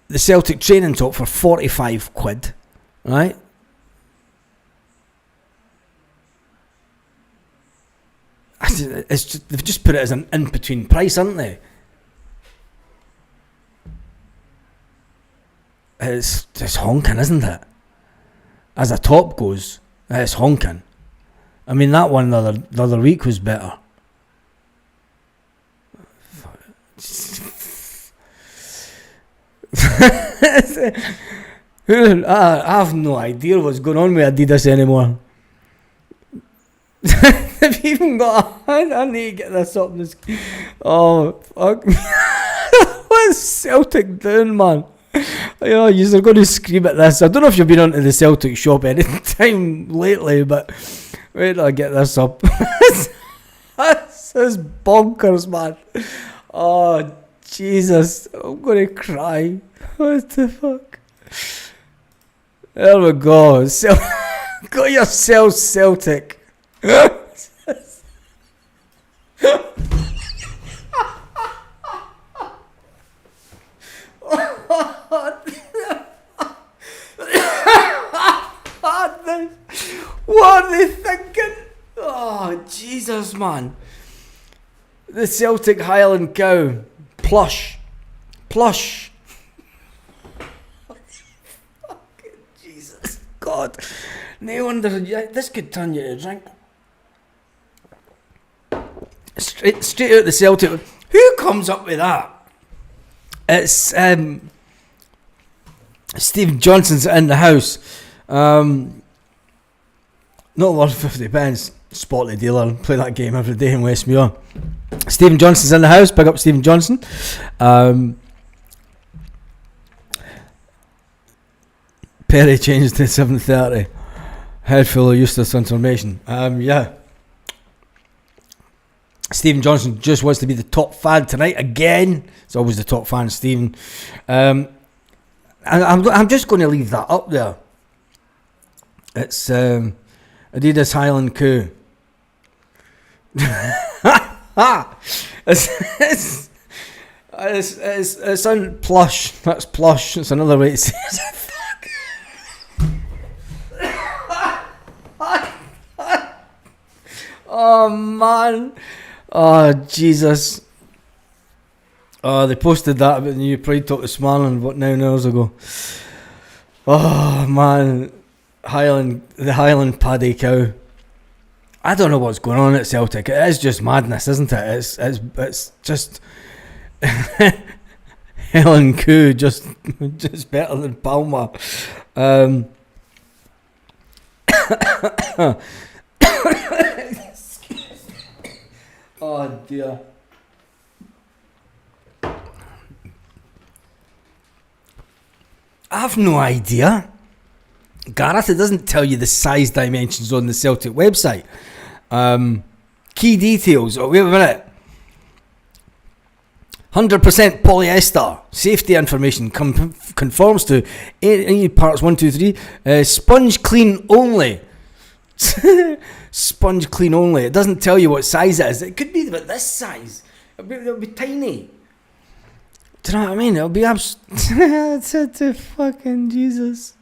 S1: the Celtic training top for 45 quid, right? It's just, they've just put it as an in-between price, haven't they? It's honking, isn't it? As a top goes, it's honking. I mean, that one the other week was better. I have no idea what's going on with Adidas anymore. They've even got I need to get this up. Oh, fuck me. What's Celtic doing, man? You're going to scream at this. I don't know if you've been onto the Celtic shop any time lately, but wait till I get this up. This is bonkers, man. Oh, Jesus. I'm going to cry. What the fuck? There we go. Got yourself Celtic. What are they thinking? Oh, Jesus, man. The Celtic Highland Cow. Plush. Fucking Jesus. God. No wonder this could turn you to drink. Straight out the Celtic. Who comes up with that? It's Stephen Johnson's in the house. Not worth 50 pence. Spot the dealer. Play that game every day in Westmuir. Stephen Johnson's in the house. Big up Stephen Johnson. Perry changed to 7:30. Head full of useless information. Yeah. Stephen Johnson just wants to be the top fan tonight again. It's always the top fan, Stephen. I'm just going to leave that up there. It's Adidas Highland Coup. It's on plush. That's plush. It's another way to say it. Oh man. Oh Jesus. Oh, they posted that about the new Pride top this morning, 9 hours ago. Oh man. The Highland Paddy Cow. I don't know what's going on at Celtic. It is just madness, isn't it? It's just Helen Coo just better than Palmer. Oh dear. I have no idea. Gareth, it doesn't tell you the size dimensions on the Celtic website. Key details. Oh, wait a minute. 100% polyester. Safety information conforms to any parts 1, 2, 3. Sponge clean only. Sponge clean only. It doesn't tell you what size it is. It could be about this size. It'll be tiny. Do you know what I mean? It'll be to fucking Jesus.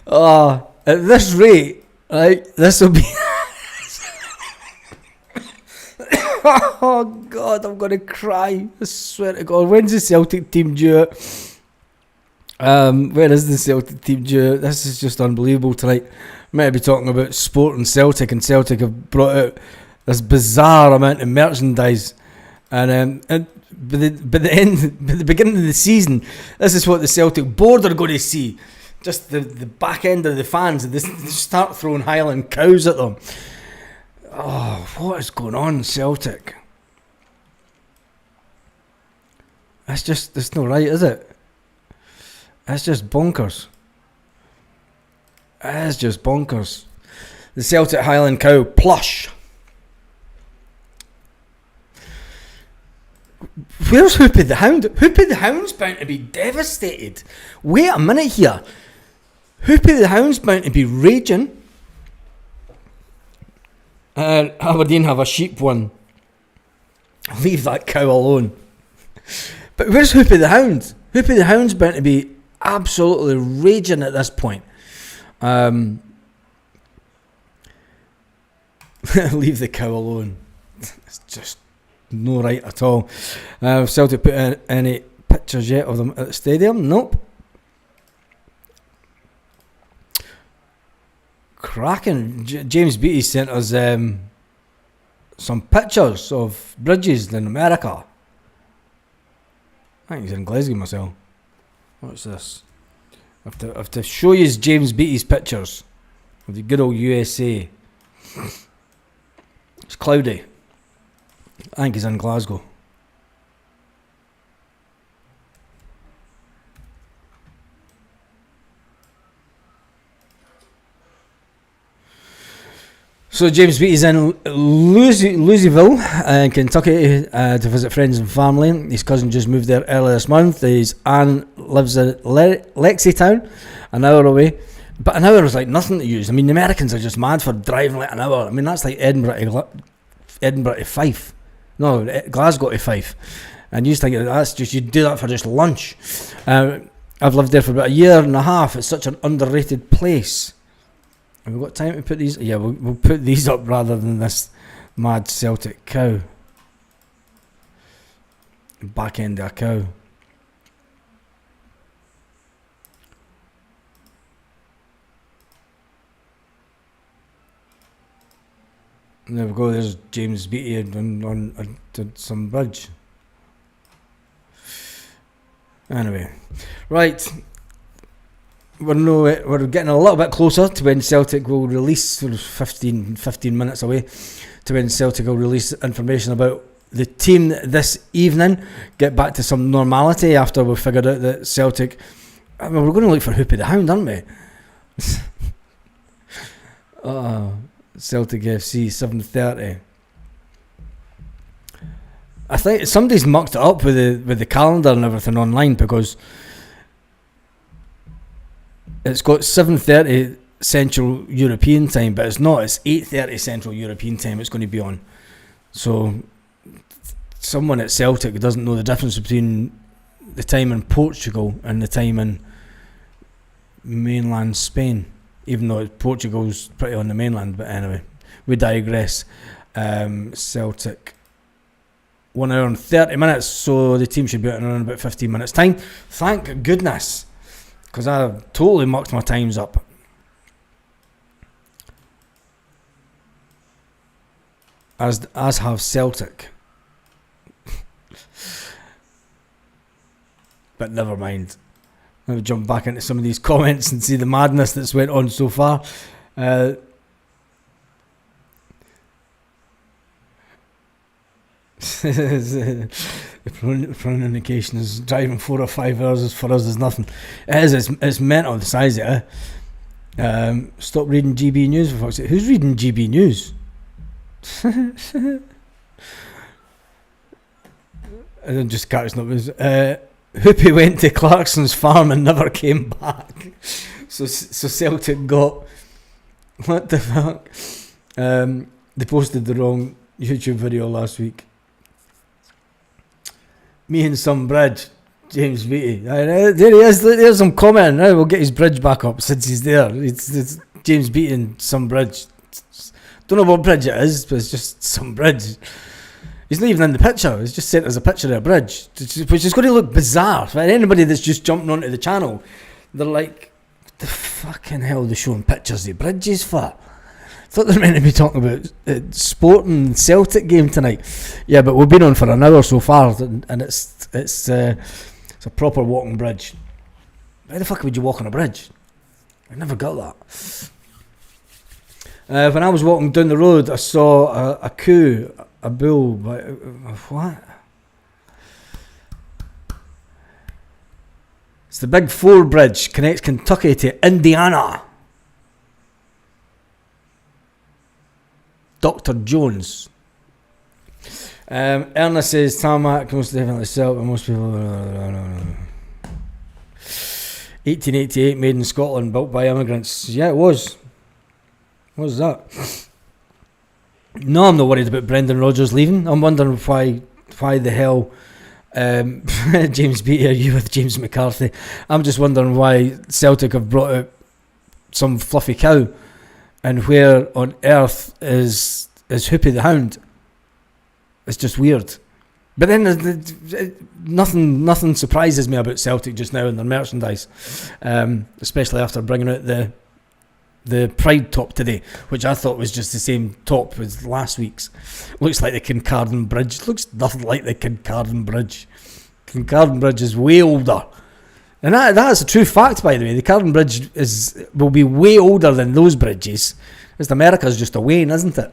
S1: Oh, At this rate, right, this will be. Oh God, I'm gonna cry. I swear to God. When's the Celtic team due? Where is the Celtic team due? This is just unbelievable tonight. Might be talking about sport and Celtic have brought out this bizarre amount of merchandise, and by the beginning of the season, this is what the Celtic board are going to see. Just the back end of the fans, they start throwing Highland cows at them. Oh, what is going on, Celtic? It's not right, is it? It's just bonkers. It's just bonkers. The Celtic Highland cow plush. Where's Hoopy the Hound? Hoopy the Hound's bound to be devastated. Wait a minute here. Hoopy the Hound's bound to be raging. Aberdeen have a sheep one. Leave that cow alone. But where's Hoopy the Hound? Hoopy the Hound's bound to be absolutely raging at this point. Leave the cow alone. It's just no right at all. Celtic put in any pictures yet of them at the stadium? Nope. Cracking. James Beattie sent us some pictures of bridges in America. I think he's in Glasgow myself. What's this? I have to show you James Beattie's pictures of the good old USA. It's cloudy. I think he's in Glasgow. So James Beattie's in Louisville, Kentucky, to visit friends and family. His cousin just moved there earlier this month. His aunt lives in Lexington, an hour away. But an hour is like nothing to use. I mean, the Americans are just mad for driving like an hour. I mean, that's like Edinburgh to Fife. No, Glasgow to Fife. And you just think that's just, you do that for just lunch. I've lived there for about a year and a half. It's such an underrated place. Have we got time to put these? Yeah, we'll put these up rather than this mad Celtic cow. Back end of a cow. And there we go, there's James Beattie on some bridge. Anyway, right. We're getting a little bit closer to when Celtic will release, sort of 15 minutes away, to when Celtic will release information about the team this evening. Get back to some normality after we've figured out that Celtic... I mean, we're going to look for Hoopy the Hound, aren't we? Celtic FC, 7:30. I think somebody's mucked it up with the calendar and everything online, because it's got 7:30 Central European time, but it's not. It's 8:30 Central European time it's going to be on. So someone at Celtic doesn't know the difference between the time in Portugal and the time in mainland Spain, even though Portugal's pretty on the mainland. But anyway, we digress. Celtic 1 hour and 30 minutes, so the team should be out in around about 15 minutes time. Thank goodness, because I totally mucked my times up. As have Celtic. But never mind. Let me jump back into some of these comments and see the madness that's went on so far. The pronunciation is driving 4 or 5 hours for us is nothing. It's mental the size of it. Stop reading GB News, for fuck's sake. Who's reading GB News? I don't just catch up. Hoopy went to Clarkson's farm and never came back. So Celtic got... What the fuck? They posted the wrong YouTube video last week. Me and some bridge. James Beattie. There he is. There's some comment. Now we'll get his bridge back up since he's there. It's James beating some bridge. Don't know what bridge it is, but it's just some bridge. He's not even in the picture. He's just sent us a picture of a bridge, which is going to look bizarre for anybody that's just jumping onto the channel. They're like, what the fucking hell are they showing pictures of bridges for? I thought they were meant to be talking about Sporting Celtic game tonight. Yeah, but we've been on for an hour so far, and it's a proper walking bridge. Why the fuck would you walk on a bridge? I never got that. When I was walking down the road, I saw a coup, a bull. What? It's the Big Four Bridge, connects Kentucky to Indiana. Dr. Jones. Ernest says tarmac most definitely sell, but most people. 1888, made in Scotland, built by immigrants. Yeah, it was. What was that? No, I'm not worried about Brendan Rodgers leaving. I'm wondering why the hell James Beattie are you with James McCarthy. I'm just wondering why Celtic have brought out some fluffy cow, and where on earth is Hoopy the Hound? It's just weird. But then nothing surprises me about Celtic just now in their merchandise, especially after bringing out the Pride top today, which I thought was just the same top as last week's. Looks like the Kincardine Bridge. Looks nothing like the Kincardine Bridge. Kincardine Bridge is way older. And that's a true fact, by the way. The Kincardine Bridge will be way older than those bridges. Because America's just a wane, isn't it?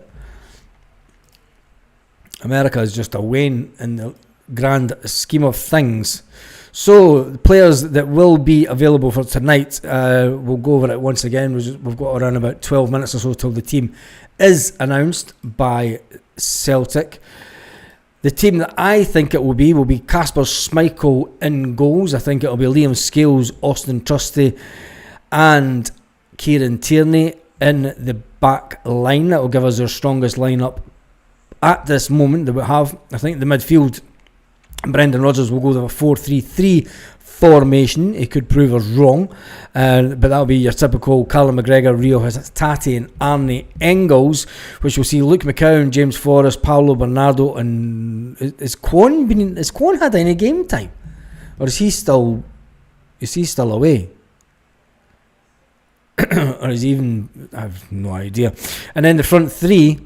S1: America is just a wane in the grand scheme of things. So, the players that will be available for tonight, we'll go over it once again. We've got around about 12 minutes or so till the team is announced by Celtic. The team that I think it will be Kasper Schmeichel in goals. I think it will be Liam Scales, Austin Trusty and Kieran Tierney in the back line. That will give us our strongest lineup at this moment that we have. I think the midfield, Brendan Rodgers will go with a 4-3-3 formation. He could prove us wrong, but that'll be your typical Callum McGregor, Rio Hatate and Arnie Engels, which will see Luke McCown, James Forrest, Paulo Bernardo, and has Kwon had any game time, or is he still away? Or is he even, I have no idea. And then the front three,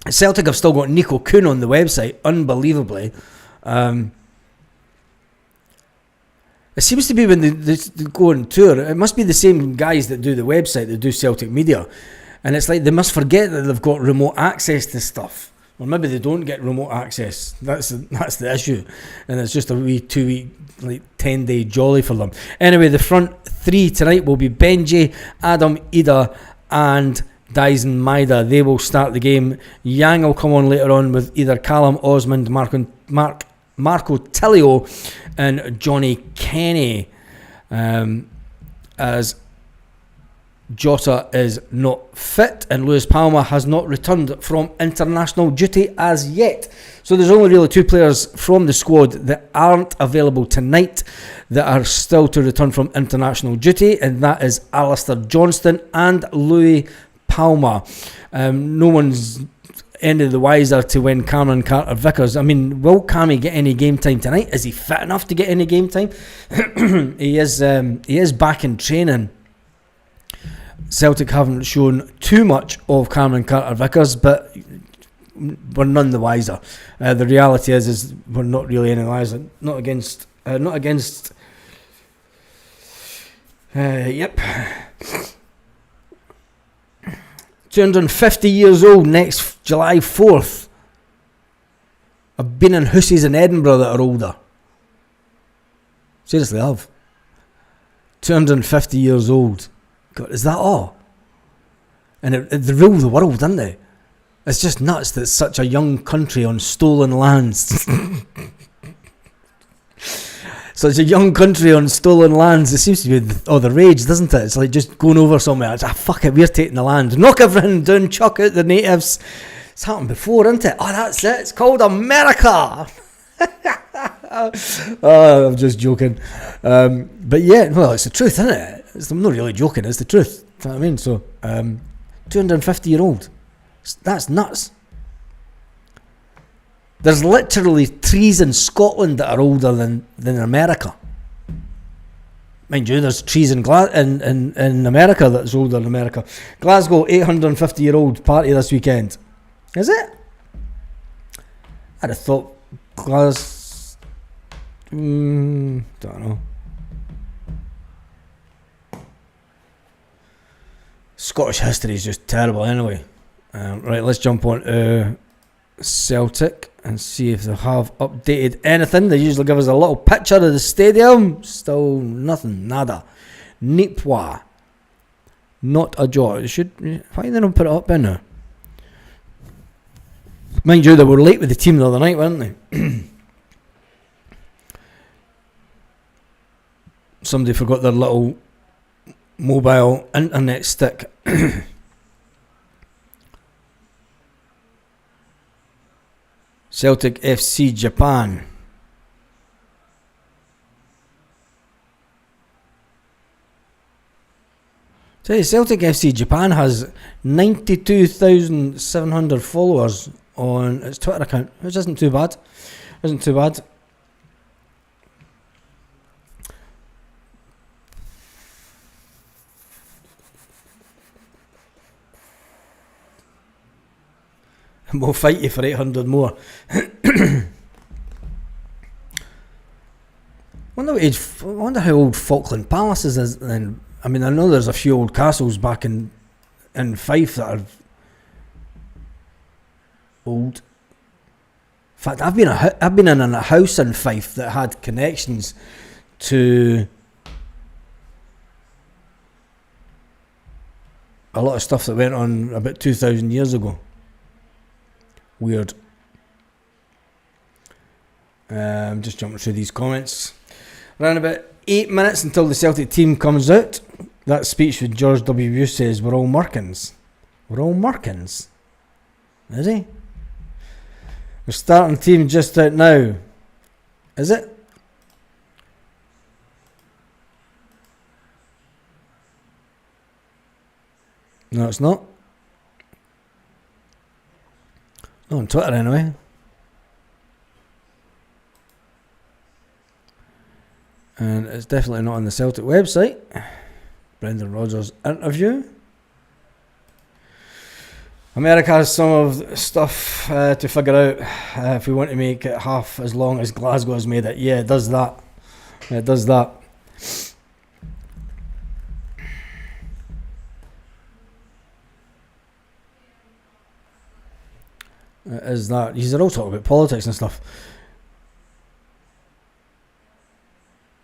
S1: Celtic have still got Nico Kuhn on the website, unbelievably. It seems to be when they go on tour, it must be the same guys that do the website, that do Celtic Media, and it's like they must forget that they've got remote access to stuff, or maybe they don't get remote access. That's the issue, and it's just a wee 2 week, like 10-day jolly for them. Anyway, the front three tonight will be Benji, Adam Ida and Dyson Maida. They will start the game. Yang will come on later on with either Callum Osmond, Marco Tillio and Johnny Kenny, as Jota is not fit and Luis Palma has not returned from international duty as yet. So there's only really two players from the squad that aren't available tonight that are still to return from international duty, and that is Alistair Johnston and Louis Palma. No one's any the wiser to when Cameron Carter-Vickers. I mean, will Cammy get any game time tonight? Is he fit enough to get any game time? He is back in training. Celtic haven't shown too much of Cameron Carter-Vickers, but we're none the wiser. The reality is we're not really any wiser. Not against. Yep. 250 years old next July 4th. I've been in hussies in Edinburgh that are older. Seriously, I have. 250 years old. God, is that all? And they rule the world, don't they? It's just nuts that such a young country on stolen lands. Such a young country on stolen lands. It seems to be the rage, doesn't it? It's like just going over somewhere. It's fuck it, we're taking the land. Knock everything down, chuck out the natives. It's happened before, isn't it? Oh, that's it. It's called America. Oh, I'm just joking. But yeah, well, it's the truth, isn't it? I'm not really joking. It's the truth. Do you know what I mean? So, 250-year-old. That's nuts. There's literally trees in Scotland that are older than America. Mind you, there's trees in America that's older than America. Glasgow, 850-year-old party this weekend. Is it? I'd have thought don't know. Scottish history is just terrible anyway. Right, let's jump on to Celtic and see if they have updated anything. They usually give us a little picture of the stadium. Still nothing, nada. Nipwa. Not a jaw. Why they don't put it up in there? Mind you, they were late with the team the other night, weren't they? Somebody forgot their little mobile internet stick. Celtic FC Japan. Tell you, Celtic FC Japan has 92,700 followers on its Twitter account, which isn't too bad. We'll fight you for 800 more. wonder how old Falkland Palaces is then. I mean, I know there's a few old castles back in Fife that are old. In fact, I've been in a house in Fife that had connections to a lot of stuff that went on about 2,000 years ago. Weird. Just jumping through these comments. Around about 8 minutes until the Celtic team comes out. That speech with George W. says, we're all Merkins. We're all Merkins. Is he? We're starting team just out now. Is it? No, it's not. Not on Twitter anyway. And it's definitely not on the Celtic website. Brendan Rodgers interview. America has some of the stuff to figure out if we want to make it half as long as Glasgow has made it. Yeah, it does that. It does that. Is that these are all talking about politics and stuff.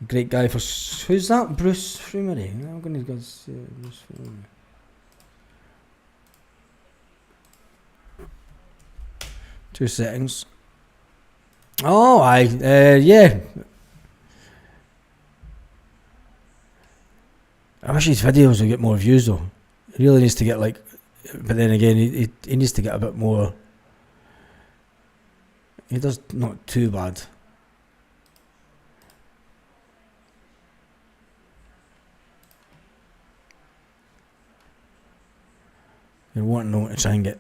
S1: Great guy for who's that? Bruce Freemery. I'm going to go see Bruce Freemery. Two settings. Oh, yeah. I wish his videos would get more views though. He really needs to get but then again, he needs to get a bit more. He does not too bad. You're wanting to try and get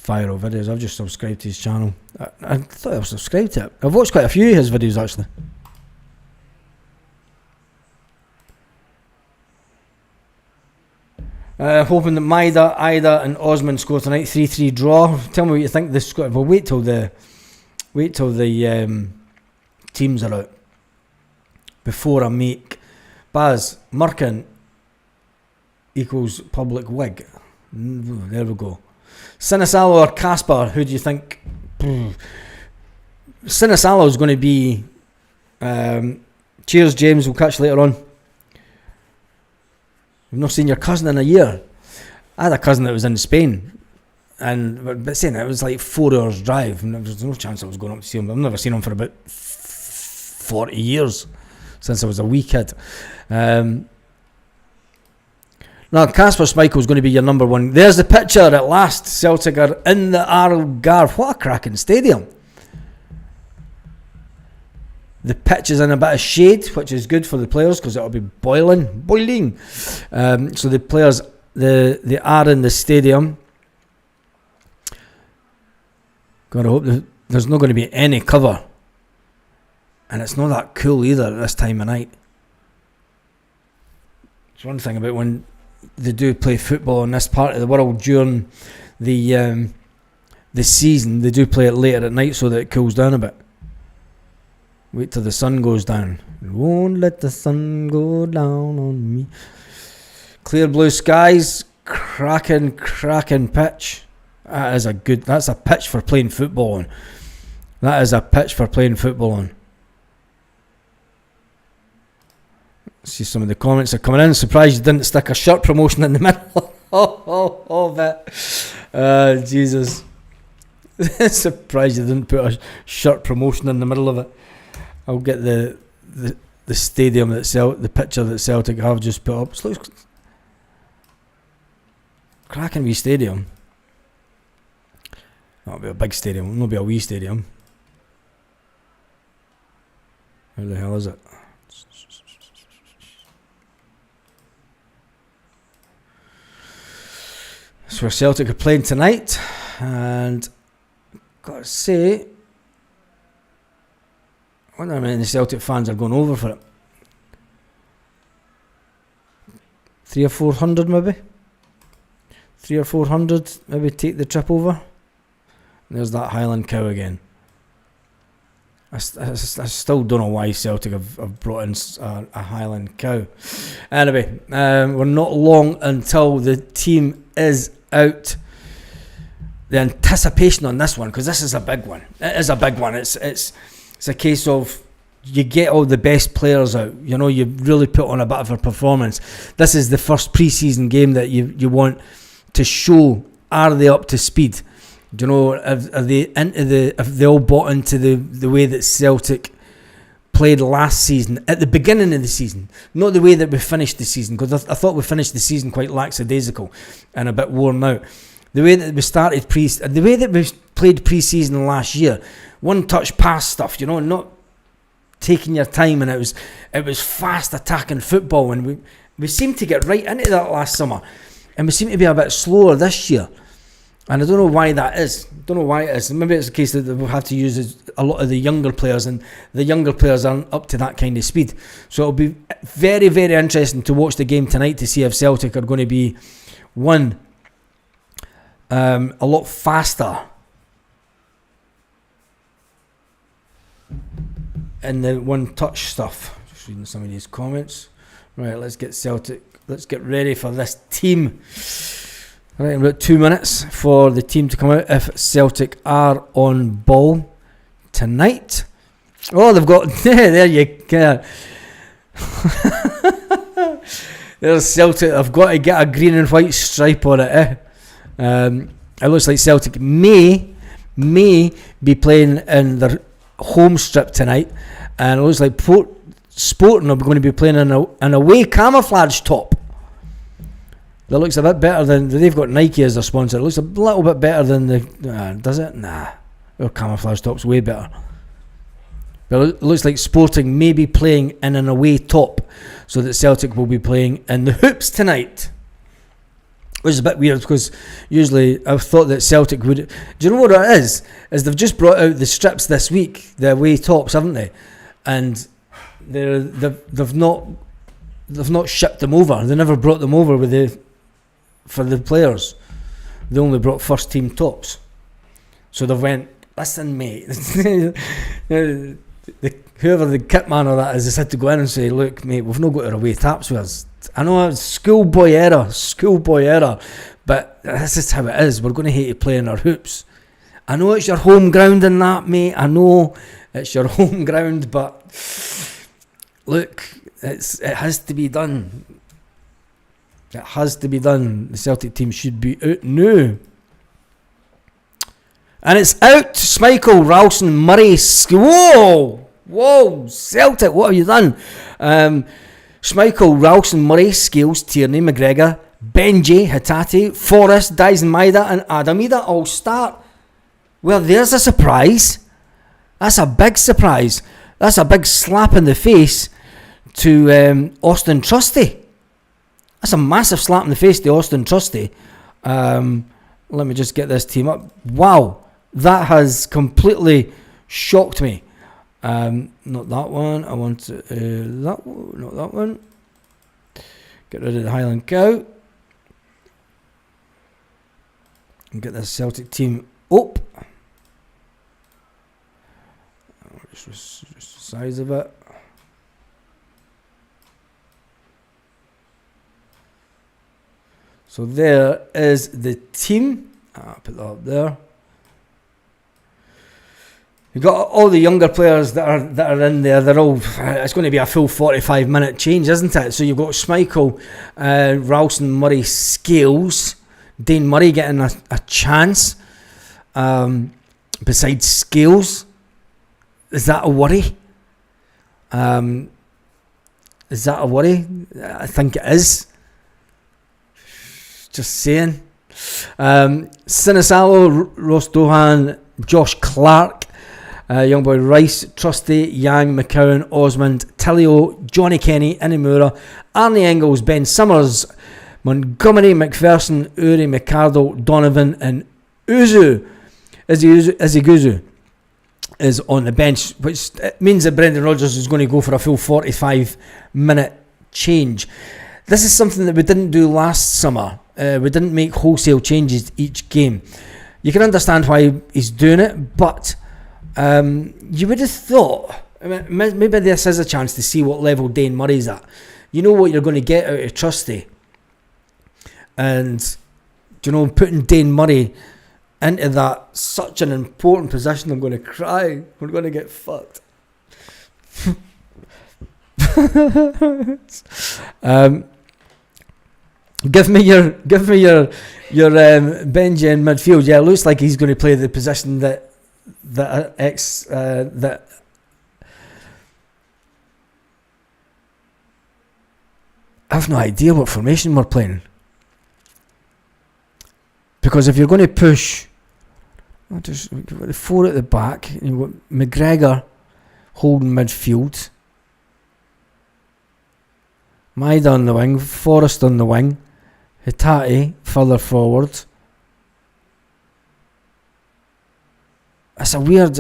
S1: viral videos. I've just subscribed to his channel. I thought I was subscribed to it. I've watched quite a few of his videos actually. Hoping that Maida, Ida and Osman score tonight. 3-3 draw. Tell me what you think this score. Well, wait till the teams are out before I make Baz Merkin equals public wig. There we go. Sinisalo or Casper, who do you think? Sinisalo is going to be cheers James, we'll catch you later on. We've not seen your cousin in a year. I had a cousin that was in Spain, but saying it was like 4 hours drive, and there was no chance I was going up to see him. I've never seen him for about 40 years since I was a wee kid. Now, Casper Schmeichel's going to be your number one. There's the picture at last. Celtic are in the Algarve. What a cracking stadium. The pitch is in a bit of shade, which is good for the players because it'll be boiling. So the players, they are in the stadium. God, I hope there's not going to be any cover. And it's not that cool either at this time of night. It's one thing about when they do play football in this part of the world during the season, they do play it later at night so that it cools down a bit. Wait till the sun goes down. Won't let the sun go down on me. Clear blue skies, cracking pitch. That's a pitch for playing football on. That is a pitch for playing football on. See, some of the comments are coming in. Surprised you didn't stick a shirt promotion in the middle of it. Jesus. Surprised you didn't put a shirt promotion in the middle of it. I'll get the stadium the picture that Celtic have just put up. It looks cracking wee stadium. That'll be a big stadium. It'll not be a wee stadium. How the hell is it? That's where Celtic are playing tonight, and gotta say, I wonder how many Celtic fans are going over for it. 300 or 400 maybe. 300 or 400 maybe take the trip over. And there's that Highland cow again. I still don't know why Celtic have brought in a Highland cow. Anyway, we're not long until the team is out. The anticipation on this one, because this is a big one. It is a big one. It's a case of you get all the best players out. You know, you really put on a bit of a performance. This is the first pre-season game that you want to show, are they up to speed? Do you know, have they all bought into the way that Celtic played last season, at the beginning of the season, not the way that we finished the season, because I thought we finished the season quite lackadaisical and a bit worn out. The way that we started the way that we played pre-season last year, one touch pass stuff, you know, not taking your time, and it was fast attacking football, and we seemed to get right into that last summer, and we seem to be a bit slower this year. And I don't know why that is. Maybe it's a case that we'll have to use a lot of the younger players, and the younger players aren't up to that kind of speed. So it'll be very, very interesting to watch the game tonight to see if Celtic are going to be, one, a lot faster in the one-touch stuff. Just reading some of these comments. Right, let's get ready for this team. Right, about 2 minutes for the team to come out if Celtic are on ball tonight. Oh, they've got... there you go. There's Celtic. I've got to get a green and white stripe on it. It looks like Celtic may be playing in their home strip tonight. And it looks like Sporting are going to be playing in an away camouflage top. That looks a bit better than... They've got Nike as their sponsor. It looks a little bit better than the... does it? Nah. Their camouflage top's way better. But it looks like Sporting may be playing in an away top, so that Celtic will be playing in the hoops tonight. Which is a bit weird, because usually I've thought that Celtic would... Do you know what it is? Is they've just brought out the strips this week, the away tops, haven't they? And they've not shipped them over. They never brought them over for the players. They only brought first team tops. So they went, listen mate, whoever the kit man or that is, they had to go in and say, look mate, we've not got our away taps with us. I know it's schoolboy error, but this is how it is. We're going to hate to play in our hoops. I know it's your home ground and that, mate. I know it's your home ground, but look, it has to be done. It has to be done. The Celtic team should be out now. And it's out. Schmeichel, Ralston, Murray. Whoa, Celtic, what have you done? Schmeichel, Ralston, Murray, Scales, Tierney, McGregor, Benji, Hatate, Forrest, Dyson Maida and Adamida all start. Well, there's a surprise. That's a big surprise. That's a big slap in the face to Austin Trusty. That's a massive slap in the face to Austin Trusty. Let me just get this team up. Wow, that has completely shocked me. Not that one. I want that one. Not that one. Get rid of the Highland Cow. And get this Celtic team up. Just the size of it. So there is the team. I'll put that up there. You've got all the younger players that are in there. They're all. It's going to be a full 45-minute change, isn't it? So you've got Schmeichel, Ralston, Murray, Scales, Dane Murray getting a chance. Besides Scales, is that a worry? Is that a worry? I think it is. Just saying. Sinisalo, Ross Dohan, Josh Clark, young boy Rice, Trusty, Yang, McCowan, Osmond, Tillio, Johnny Kenny, Inamura, Arnie Engels, Ben Summers, Montgomery, McPherson, Uri, McCardle, Donovan, and Iziguzu is on the bench, which means that Brendan Rodgers is going to go for a full 45-minute change. This is something that we didn't do last summer. We didn't make wholesale changes each game. You can understand why he's doing it, but you would have thought, maybe this is a chance to see what level Dane Murray's at. You know what you're going to get out of Trusty. And, putting Dane Murray into that such an important position, I'm going to cry. We're going to get fucked. Give me your Benji in midfield. Yeah, it looks like he's going to play the position that I have no idea what formation we're playing. Because if you're going to push, just the four at the back, you've got McGregor holding midfield, Maida on the wing, Forrest on the wing, Hitati further forward. It's a weird.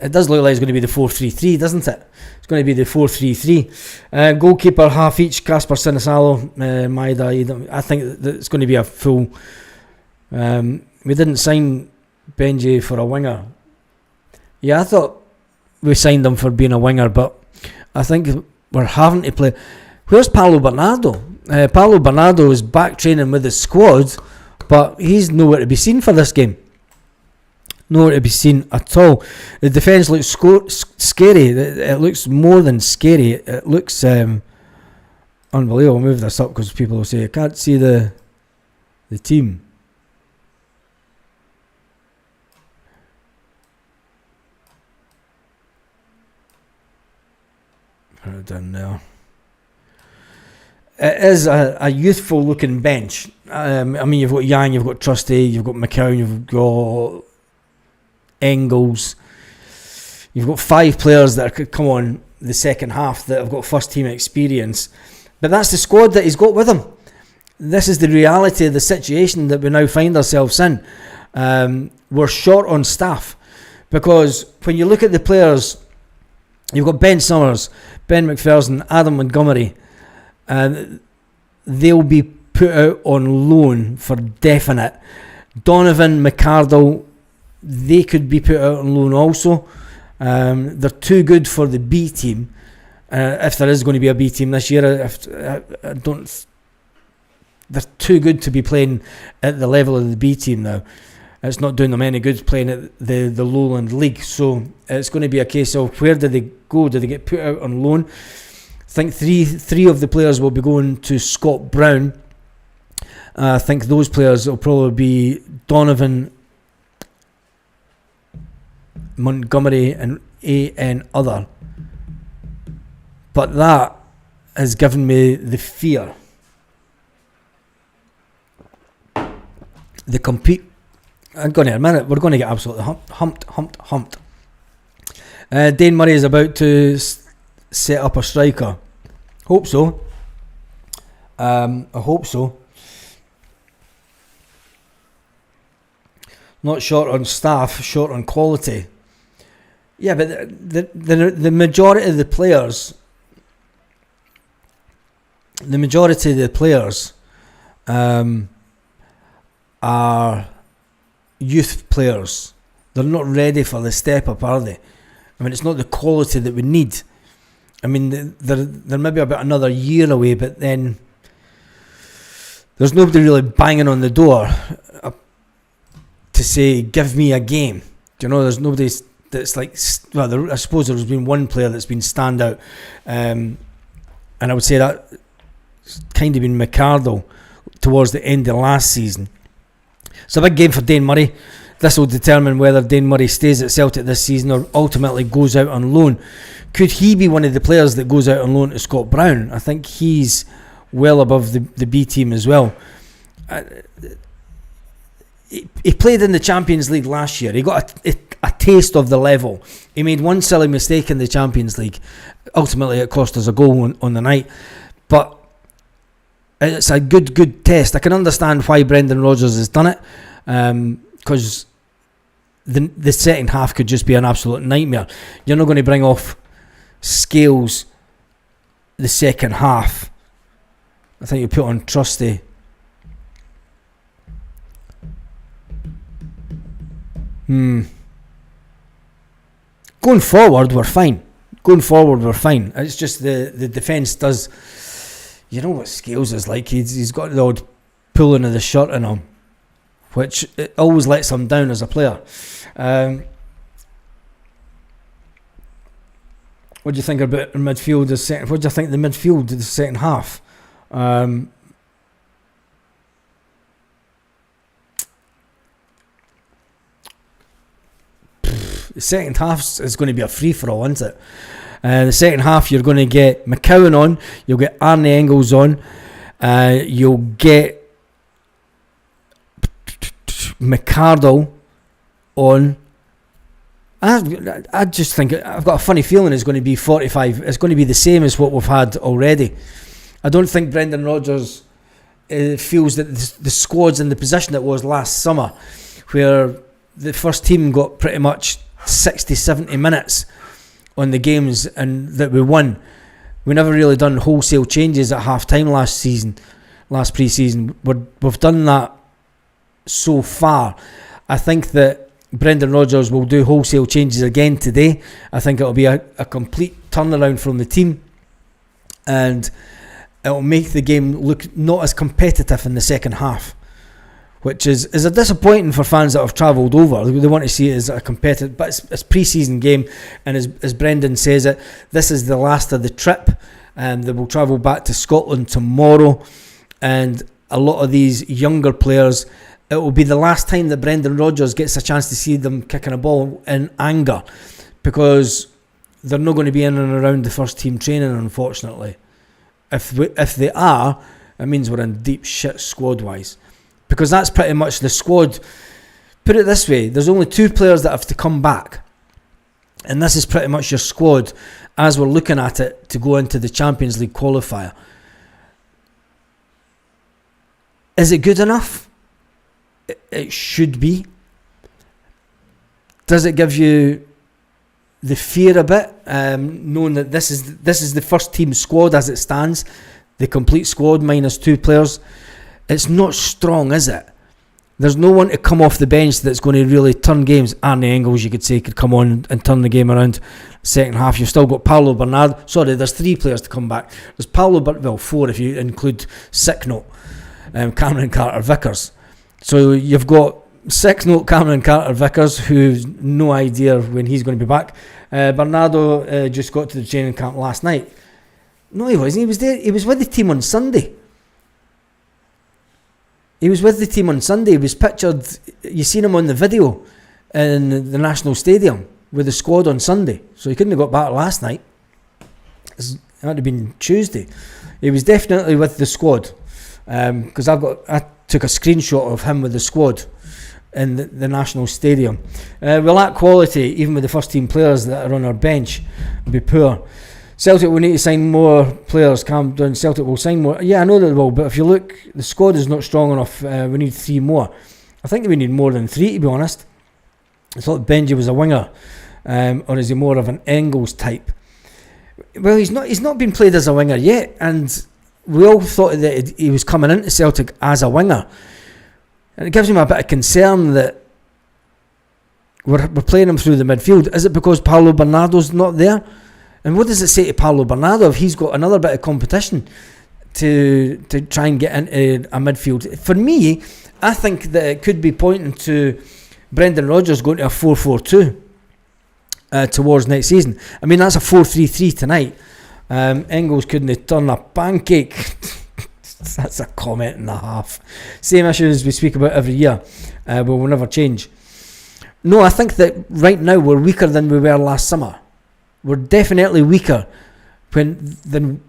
S1: It does look like it's going to be the 4-3-3, doesn't it? It's going to be the 4-3-3. Goalkeeper half each: Casper Sinisalo, Maida. I think that it's going to be a full. We didn't sign Benji for a winger. Yeah, I thought we signed him for being a winger, but I think we're having to play. Where's Paulo Bernardo? Paulo Bernardo is back training with the squad, but he's nowhere to be seen for this game. Nowhere to be seen at all. The defence looks scary. It looks more than scary. It looks unbelievable. I'll move this up because people will say I can't see the team. Put it down there. It is a youthful looking bench. I mean, you've got Yang, you've got Trusty, you've got McCown, you've got Engels. You've got 5 players that could come on the second half that have got first team experience. But that's the squad that he's got with him. This is the reality of the situation that we now find ourselves in. We're short on staff because when you look at the players, you've got Ben Summers, Ben McPherson, Adam Montgomery. They'll be put out on loan for definite. Donovan, McCardle, they could be put out on loan also. They're too good for the B team. If there is going to be a B team this year, they're too good to be playing at the level of the B team now. It's not doing them any good playing at the Lowland League. So it's going to be a case of where do they go? Do they get put out on loan? I think three of the players will be going to Scott Brown. I think those players will probably be Donovan, Montgomery, and A.N. Other. But that has given me the fear. I'm going to admit it, we're going to get absolutely humped. Dane Murray is about to set up a striker. Hope so. I hope so. Not short on staff, short on quality. Yeah, but the majority of the players, are youth players. They're not ready for the step up, are they? I mean, it's not the quality that we need. I mean, they're maybe about another year away, but then there's nobody really banging on the door to say, give me a game. Do you know, there's nobody that's like, well, I suppose there's been one player that's been standout, and I would say that kind of been McArdle towards the end of last season. It's a big game for Dane Murray. This will determine whether Dane Murray stays at Celtic this season or ultimately goes out on loan. Could he be one of the players that goes out on loan to Scott Brown? I think he's well above the B team as well. He played in the Champions League last year. He got a taste of the level. He made one silly mistake in the Champions League. Ultimately, it cost us a goal on the night. But it's a good test. I can understand why Brendan Rodgers has done it, because the second half could just be an absolute nightmare. You're not going to bring off Scales the second half. I think you put on Trusty. Going forward, we're fine. It's just the defence does. You know what Scales is like. He's got the odd pulling of the shirt in him, which it always lets him down as a player. What do you think about the midfield? What do you think of the midfield of the second half? The second half is going to be a free-for-all, isn't it? The second half, you're going to get McCowan on, you'll get Arne Engels on, you'll get McArdle on. I just think, I've got a funny feeling it's going to be 45. It's going to be the same as what we've had already. I don't think Brendan Rodgers feels that the squad's in the position it was last summer, where the first team got pretty much 60-70 minutes on the games and that we won. We never really done wholesale changes at half time last pre-season. We've done that so far. I think that Brendan Rodgers will do wholesale changes again today. I think it'll be a complete turnaround from the team, and it'll make the game look not as competitive in the second half, which is a disappointing for fans that have travelled over. They want to see it as a competitive, but it's pre-season game, and as Brendan says it, this is the last of the trip, and they will travel back to Scotland tomorrow, and a lot of these younger players, it will be the last time that Brendan Rodgers gets a chance to see them kicking a ball in anger, because they're not going to be in and around the first team training, unfortunately. If they are, it means we're in deep shit squad-wise. Because that's pretty much the squad. Put it this way, there's only 2 players that have to come back, and this is pretty much your squad as we're looking at it to go into the Champions League qualifier. Is it good enough? It should be. Does it give you the fear a bit, knowing that this is the first team squad as it stands, the complete squad minus 2 players? It's not strong, is it? There's no one to come off the bench that's going to really turn games. Arne Engels, you could say, could come on and turn the game around. Second half, you've still got Paulo Bernardo. Sorry, there's 3 players to come back. There's well, 4 if you include Sicknote, Cameron Carter-Vickers. So you've got Sicknote, Cameron Carter-Vickers, who's no idea when he's going to be back. Bernardo just got to the training camp last night. No, he wasn't. He was there. He was with the team on Sunday. He was pictured, you seen him on the video in the National Stadium with the squad on Sunday. So he couldn't have got back last night. It had to been Tuesday. He was definitely with the squad, because I took a screenshot of him with the squad in the National Stadium. We lack quality, even with the first team players that are on our bench. Will be poor. Celtic will need to sign more players. Calm down. Celtic will sign more. Yeah, I know that they will, but if you look, the squad is not strong enough. We need 3 more. I think we need more than 3, to be honest. I thought Benji was a winger, or is he more of an Engels type? Well, he's not been played as a winger yet, and we all thought that he was coming into Celtic as a winger, and it gives me a bit of concern that we're playing him through the midfield. Is it because Paulo Bernardo's not there? And what does it say to Paulo Bernardo if he's got another bit of competition to try and get into a midfield? For me, I think that it could be pointing to Brendan Rodgers going to a 4-4-2 towards next season. I mean, that's a 4-3-3 tonight. Engels couldn't turn a pancake. That's a comment and a half. Same issues we speak about every year, but will never change. No, I think that right now we're weaker than we were last summer. We're definitely weaker than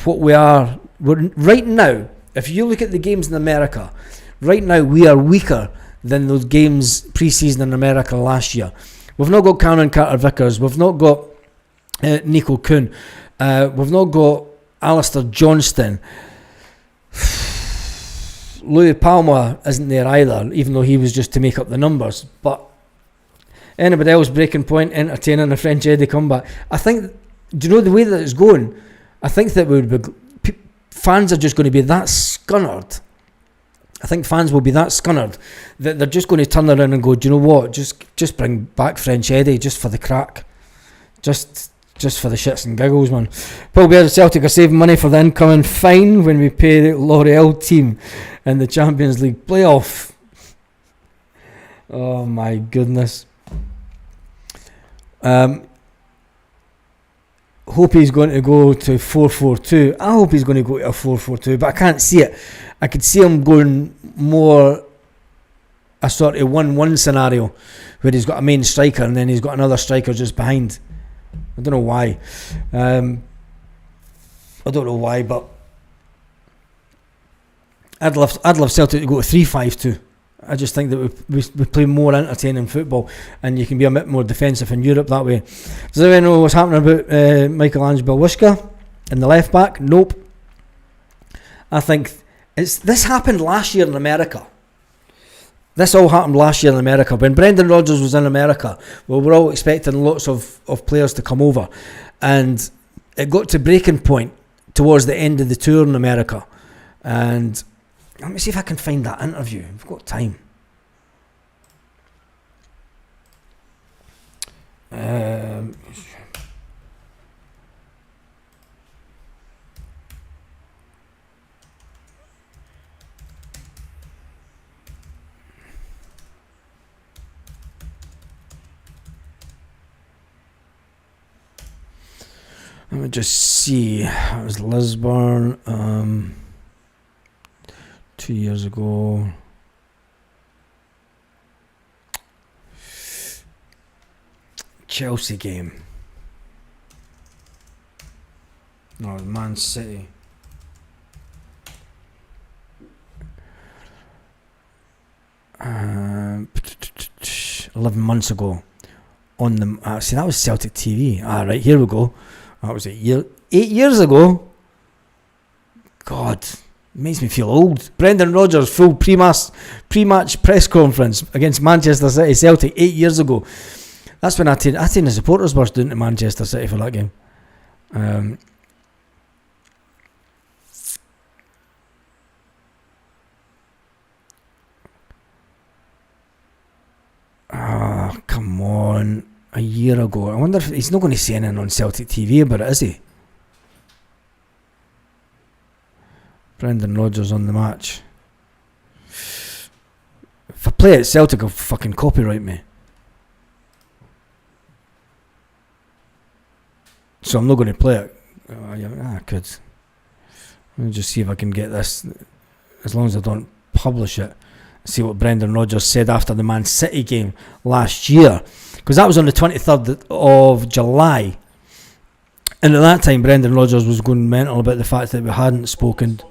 S1: what we are. Right now, if you look at the games in America, right now we are weaker than those games pre-season in America last year. We've not got Cameron Carter-Vickers. We've not got Nico Kuhn. We've not got Alistair Johnston. Louis Palma isn't there either, even though he was just to make up the numbers. But anybody else, breaking point, entertaining a French Eddie comeback. I think, do you know the way that it's going? I think that fans are just going to be that scunnered. I think fans will be that scunnered that they're just going to turn around and go, do you know what? Just bring back French Eddie just for the crack. Just for the shits and giggles, man. Paul Bear and Celtic are saving money for the incoming fine when we pay the L'Oreal team in the Champions League playoff. Oh my goodness. Hope he's going to go to 4-4-2. I hope he's going to go to a 4-4-2, but I can't see it. I could see him going more a sort of 1-1 scenario where he's got a main striker and then he's got another striker just behind. I don't know why. But I'd love Celtic to go to 3-5-2. I just think that we play more entertaining football and you can be a bit more defensive in Europe that way. Does anyone know what's happening about Michelangelo Bilwiska in the left back? Nope. I think this happened last year in America. This all happened last year in America. When Brendan Rodgers was in America, well, we're all expecting lots of players to come over. And it got to breaking point towards the end of the tour in America. And let me see if I can find that interview. We've got time. Let me just see. It was Lisburn 2 years ago. Chelsea game. No, Man City. Uh, 11 months ago. On the see, that was Celtic TV. Right, here we go. That was 8 years ago. God, it makes me feel old. Brendan Rodgers full pre-match press conference against Manchester City Celtic 8 years ago. That's when I think the supporters burst into Manchester City for that game. Come on. A year ago. I wonder if he's not going to say anything on Celtic TV about it, is he? Brendan Rodgers on the match. If I play it, Celtic will fucking copyright me. So I'm not going to play it. I could. Let me just see if I can get this. As long as I don't publish it. See what Brendan Rodgers said after the Man City game last year. Because that was on the 23rd of July. And at that time, Brendan Rodgers was going mental about the fact that we hadn't spoken.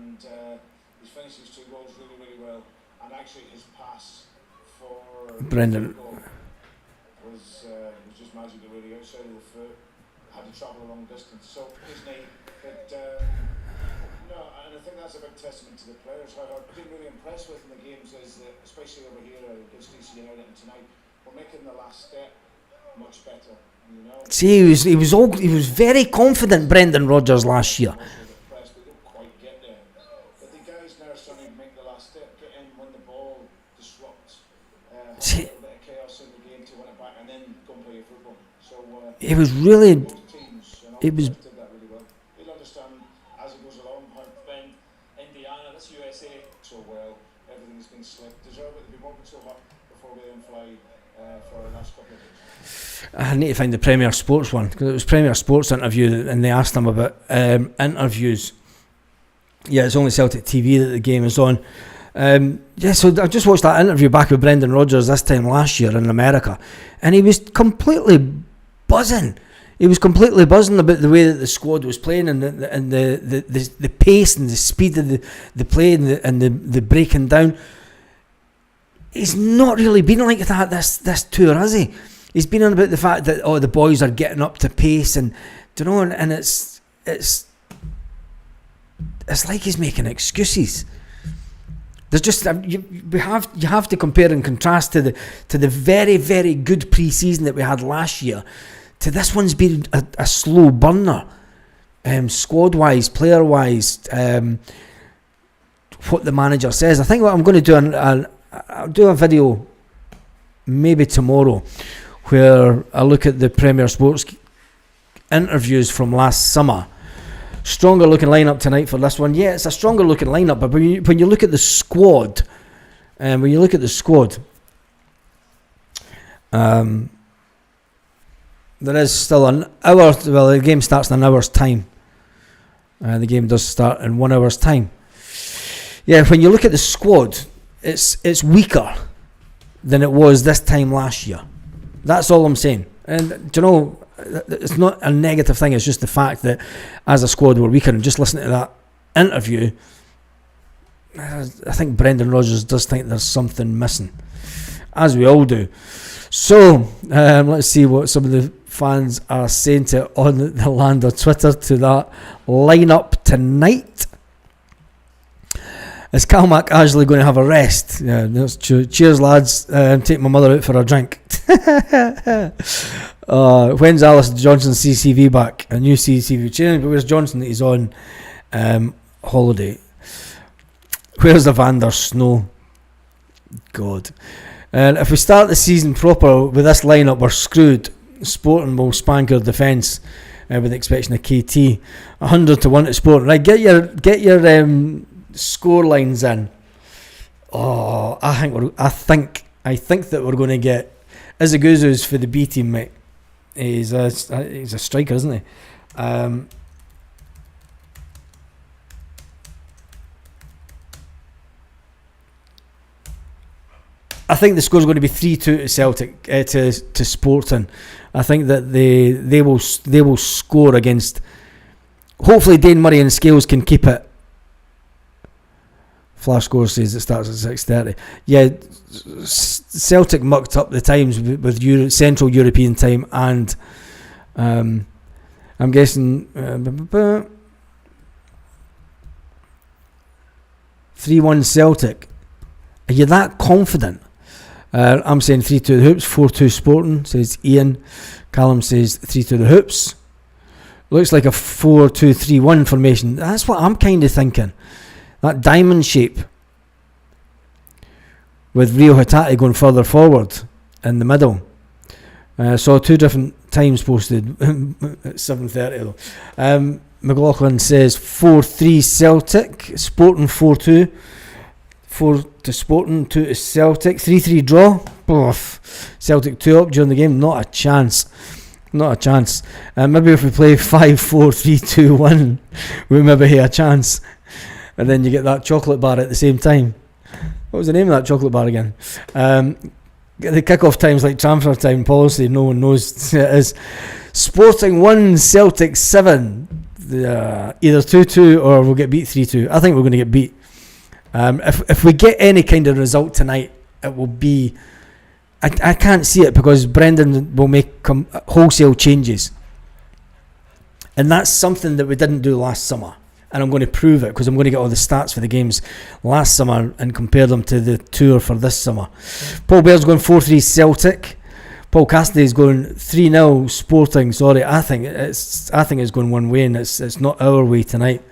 S2: and he's finished his 2 goals really, really well. And actually, his pass for
S1: Brendan
S2: was just magically really outside of the foot. Had to travel a long distance, so his knee. But no, and I think that's a big testament to the players. What I've been really impressed with in the games is that, especially over here against DC United and tonight, we're making the last step much better. You know.
S1: See, he was very confident, Brendan Rodgers, last year.
S2: They don't quite get there, but the guys now are starting to make the last step, get in, win the ball, disrupt, have a little bit of chaos in the game to win it back, and then go and play your football. So
S1: it was really.
S2: Both teams,
S1: It was.
S2: did that really well. He'll understand as it goes along how Ben, Indiana, that's USA, so well. Everything's been slick. Deserve it to be working so hard before we then fly for the last couple of days.
S1: I need to find the Premier Sports one, because it was Premier Sports interview, and they asked him about interviews. Yeah, it's only Celtic TV that the game is on. So I just watched that interview back with Brendan Rodgers this time last year in America, and he was completely buzzing. He was completely buzzing about the way that the squad was playing, and the pace and the speed of the play and the breaking down. He's not really been like that this tour, has he? He's been on about the fact that the boys are getting up to pace, and and it's like he's making excuses. There's just you have to compare and contrast to the very, very good pre-season that we had last year to this one's been a slow burner, squad wise, player wise. What the manager says. I think what I'm going to do, I'll do a video maybe tomorrow, where I look at the Premier Sports interviews from last summer. Stronger looking lineup tonight for this one. Yeah, it's a stronger looking lineup, but when you look at the squad, there is still an hour. Well, the game starts in an hour's time. The game does start in 1 hour's time. Yeah, when you look at the squad, it's weaker than it was this time last year. That's all I'm saying. And it's not a negative thing. It's just the fact that as a squad we're weaker. And just listening to that interview, I think Brendan Rodgers does think there's something missing, as we all do. So let's see what some of the fans are saying on the Lander Twitter to that lineup tonight. Is Cal McAshley going to have a rest? Yeah, that's true. Cheers, lads. Take my mother out for a drink. When's Alice Johnson's CCV back? A new CCV change, but where's Johnson? He's on holiday. Where's the Van der Snow? God. And if we start the season proper with this lineup, we're screwed. Sporting will spank our defence with the exception of KT. 100-1 to Sporting. Right, get your score lines in. I think that we're going to get Izaguzu's for the B team, mate. He's a striker, isn't he? I think the score's going to be 3-2 to Celtic, to Sporting. I think that they will score against. Hopefully, Dane Murray and Scales can keep it. Flash Score says it starts at 6:30. Yeah, Celtic mucked up the times with Central European time, and I'm guessing 3-1 Celtic. Are you that confident? I'm saying 3-2 the Hoops, 4-2 Sporting, says Ian. Callum says 3-2 the Hoops. Looks like a 4-2-3-1 formation. That's what I'm kind of thinking. That diamond shape with Rio Hatate going further forward in the middle. Saw 2 different times posted at 7:30 though. McLaughlin says 4-3 Celtic, Sporting 4-2. 4 to Sporting, 2 to Celtic, 3-3 draw. Celtic 2 up during the game, not a chance. Maybe if we play 5-4-3-2-1, we maybe have a chance. And then you get that chocolate bar at the same time. What was the name of that chocolate bar again? The kick-off times like transfer time policy, no one knows it is. Sporting 1, Celtic 7. either 2-2 or we'll get beat 3-2. I think we're going to get beat. If we get any kind of result tonight, it will be... I can't see it because Brendan will make wholesale changes. And that's something that we didn't do last summer. And I'm going to prove it because I'm going to get all the stats for the games last summer and compare them to the tour for this summer. Paul Bair's going 4-3 Celtic. Paul Cassidy's going 3-0 Sporting. Sorry, I think it's going one way, and it's not our way tonight.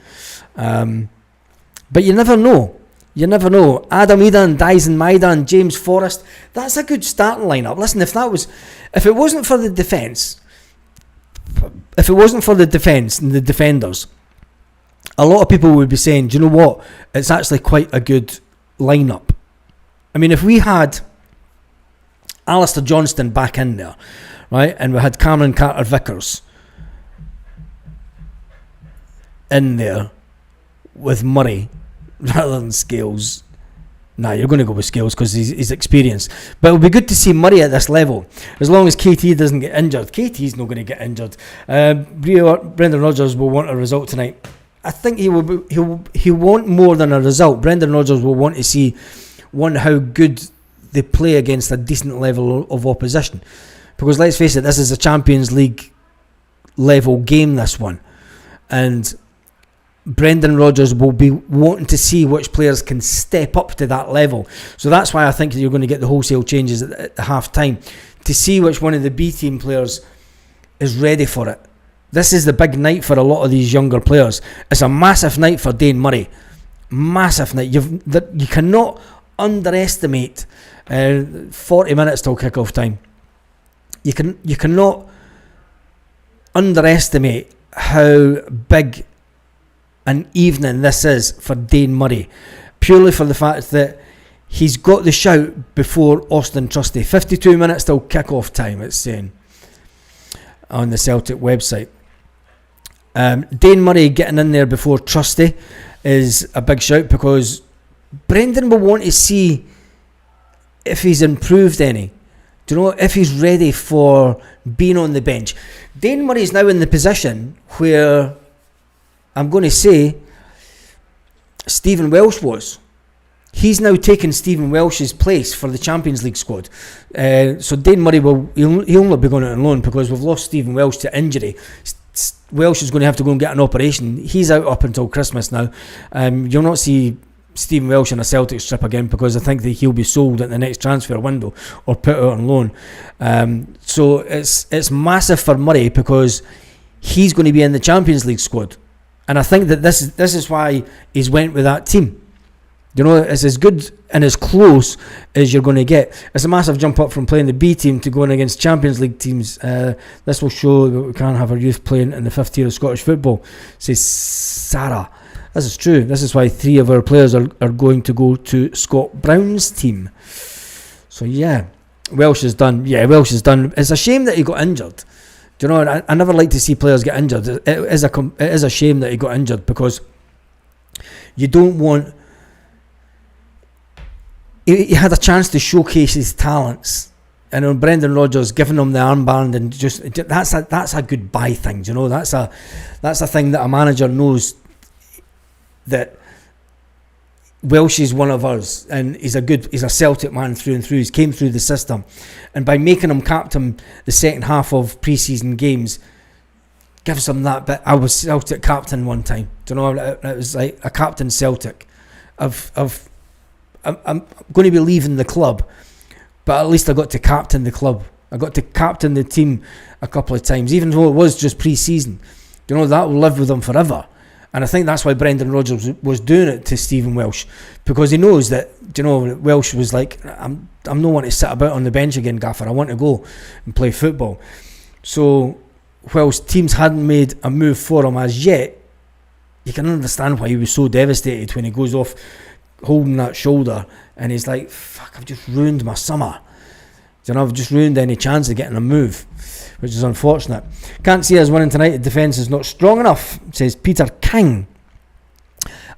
S1: But you never know. You never know. Adam Edan, Dyson Maidan, James Forrest. That's a good starting lineup. Listen, if it wasn't for the defence, and the defenders, a lot of people would be saying, do you know what? It's actually quite a good lineup. I mean, if we had Alistair Johnston back in there, right, and we had Cameron Carter-Vickers in there with Murray rather than Scales. Nah, you're going to go with Scales because he's experienced. But it'll be good to see Murray at this level. As long as KT doesn't get injured. KT's not going to get injured. Brendan Rodgers will want a result tonight. I think he'll want more than a result. Brendan Rodgers will want to see, one, how good they play against a decent level of opposition. Because let's face it, this is a Champions League level game, this one. And Brendan Rodgers will be wanting to see which players can step up to that level. So that's why I think you're going to get the wholesale changes at the half time, to see which one of the B team players is ready for it. This is the big night for a lot of these younger players. It's a massive night for Dane Murray. Massive night. You cannot underestimate 40 minutes till kick-off time. You cannot underestimate how big an evening this is for Dane Murray, purely for the fact that he's got the shout before Austin Trusty. 52 minutes till kick-off time, it's saying on the Celtic website. Dane Murray getting in there before Trusty is a big shout, because Brendan will want to see if he's improved any. Do you know, if he's ready for being on the bench. Dane Murray's now in the position where I'm going to say Stephen Welsh was. He's now taken Stephen Welsh's place for the Champions League squad. So Dane Murray he'll not be going out on loan, because we've lost Stephen Welsh to injury. Welsh is going to have to go and get an operation. He's out up until Christmas now. You'll not see Stephen Welsh in a Celtic strip again, because I think that he'll be sold at the next transfer window or put out on loan. So it's massive for Murray, because he's going to be in the Champions League squad. And I think that this is why he's went with that team. You know, it's as good and as close as you're going to get. It's a massive jump up from playing the B team to going against Champions League teams. This will show that we can't have our youth playing in the 5th tier of Scottish football, says Sarah. This is true. This is why 3 of our players are going to go to Scott Brown's team. So yeah, Welsh is done. Yeah, Welsh is done. It's a shame that he got injured. Do you know, I never like to see players get injured. It is a shame that he got injured, because you don't want... He had a chance to showcase his talents, and on Brendan Rodgers giving him the armband, and just that's a goodbye thing. You know, that's a thing that a manager knows, that Welsh is one of us, and he's a Celtic man through and through. He's came through the system, and by making him captain the second half of pre-season games, gives him that bit. I was Celtic captain one time. Do you know, it was like a captain Celtic. I'm going to be leaving the club, but at least I got to captain the club. I got to captain the team a couple of times, even though it was just pre-season. You know, that will live with him forever. And I think that's why Brendan Rodgers was doing it to Stephen Welsh, because he knows that, you know, Welsh was like, I'm not want to sit about on the bench again, Gaffer. I want to go and play football. So whilst teams hadn't made a move for him as yet, you can understand why he was so devastated when he goes off holding that shoulder, and he's like, fuck, I've just ruined my summer. You know, I've just ruined any chance of getting a move, which is unfortunate. Can't see us winning tonight. The defence is not strong enough, says Peter King.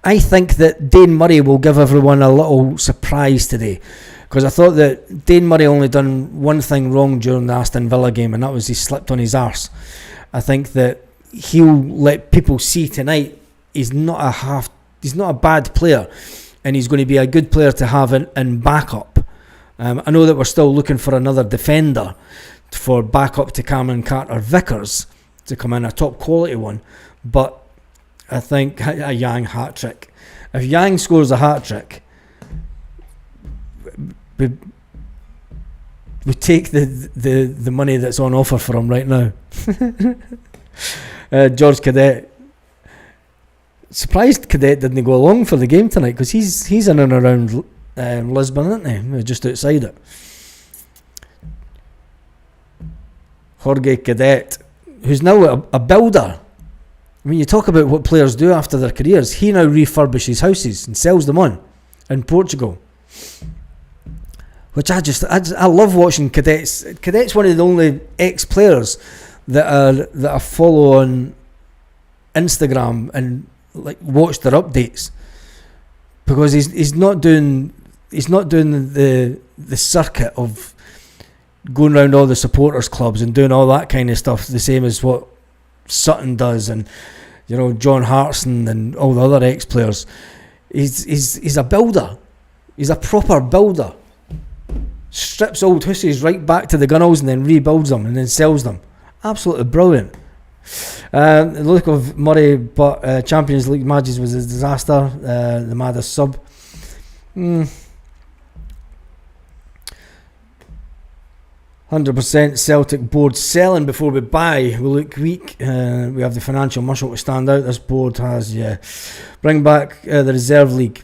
S1: I think that Dane Murray will give everyone a little surprise today, because I thought that Dane Murray only done one thing wrong during the Aston Villa game, and that was he slipped on his arse. I think that he'll let people see tonight he's not a bad player, and he's going to be a good player to have in backup. I know that we're still looking for another defender for backup to Cameron Carter-Vickers to come in, a top quality one, but I think a Yang hat-trick. If Yang scores a hat-trick, we take the money that's on offer for him right now. George Cadet. Surprised Cadet didn't go along for the game tonight, because he's in and around Lisbon, isn't he? Just outside it. Jorge Cadet, who's now a builder. I mean, you talk about what players do after their careers. He now refurbishes houses and sells them on in Portugal. Which I love watching Cadets. Cadet's one of the only ex-players that I follow on Instagram and like watch their updates, because he's not doing the circuit of going around all the supporters clubs and doing all that kind of stuff, the same as what Sutton does, and John Hartson and all the other ex-players. He's a builder. He's a proper builder. Strips old hussies right back to the gunnels and then rebuilds them and then sells them. Absolutely brilliant. The look of Murray, but Champions League matches was a disaster. The maddest sub. 100% Celtic board selling before we buy. We look weak. We have the financial muscle to stand out. This board has, bring back the reserve league.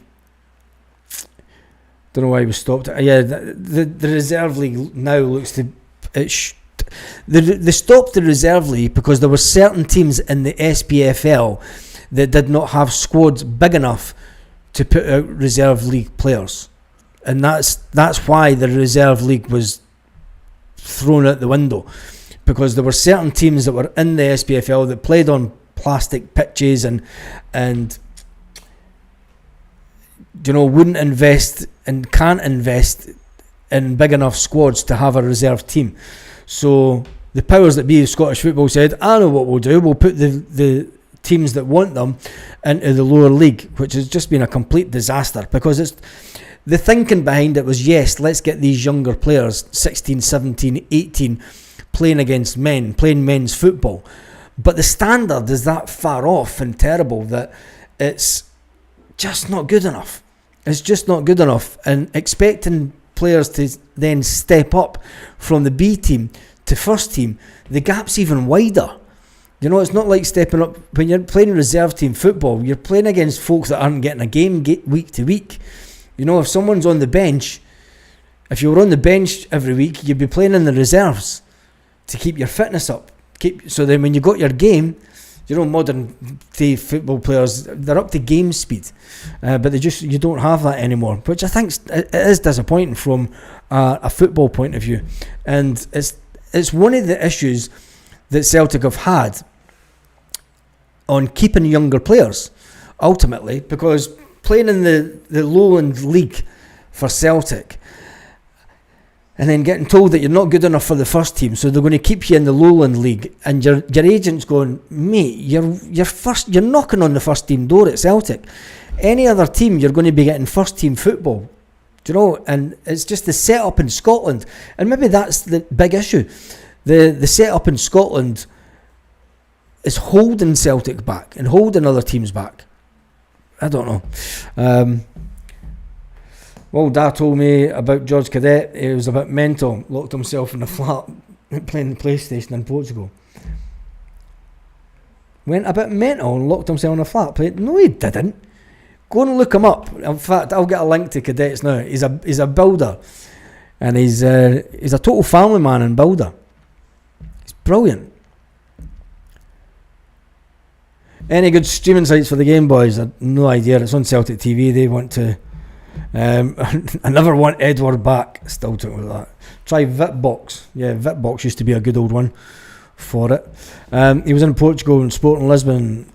S1: Don't know why we stopped it. The reserve league now looks to... They stopped the reserve league because there were certain teams in the SPFL that did not have squads big enough to put out reserve league players. And that's why the reserve league was thrown out the window, because there were certain teams that were in the SPFL that played on plastic pitches and wouldn't invest and can't invest in big enough squads to have a reserve team. So the powers that be of Scottish football said, I know what we'll do, we'll put the teams that want them into the lower league, which has just been a complete disaster, because it's the thinking behind it was, yes, let's get these younger players, 16, 17, 18, playing against men, playing men's football. But the standard is that far off and terrible that it's just not good enough. It's just not good enough. And expecting players to then step up from the B team to first team, the gap's even wider. It's not like stepping up when you're playing reserve team football. You're playing against folks that aren't getting a game week to week. If someone's on the bench, if you were on the bench every week, you'd be playing in the reserves to keep your fitness up. So then when you got your game, modern day football players, they're up to game speed, but you don't have that anymore, which I think it is disappointing from a football point of view. And it's one of the issues that Celtic have had on keeping younger players, ultimately, because playing in the Lowland League for Celtic and then getting told that you're not good enough for the first team, so they're going to keep you in the Lowland League, and your agent's going, mate, you're knocking on the first team door at Celtic. Any other team, you're going to be getting first team football. And it's just the setup in Scotland, and maybe that's the big issue. The setup in Scotland is holding Celtic back and holding other teams back. I don't know. Well, Dad told me about George Cadet. He was a bit mental. Locked himself in a flat playing the PlayStation in Portugal. Went a bit mental and locked himself in a flat. No, he didn't. Go and look him up. In fact, I'll get a link to Cadets now. He's a builder, and he's a total family man and builder. He's brilliant. Any good streaming sites for the game, boys? I've no idea. It's on Celtic TV. They want to... I never want Edward back. Still talking about that. Try Vitbox. Yeah, Vitbox used to be a good old one for it. He was in Portugal and Sporting Lisbon.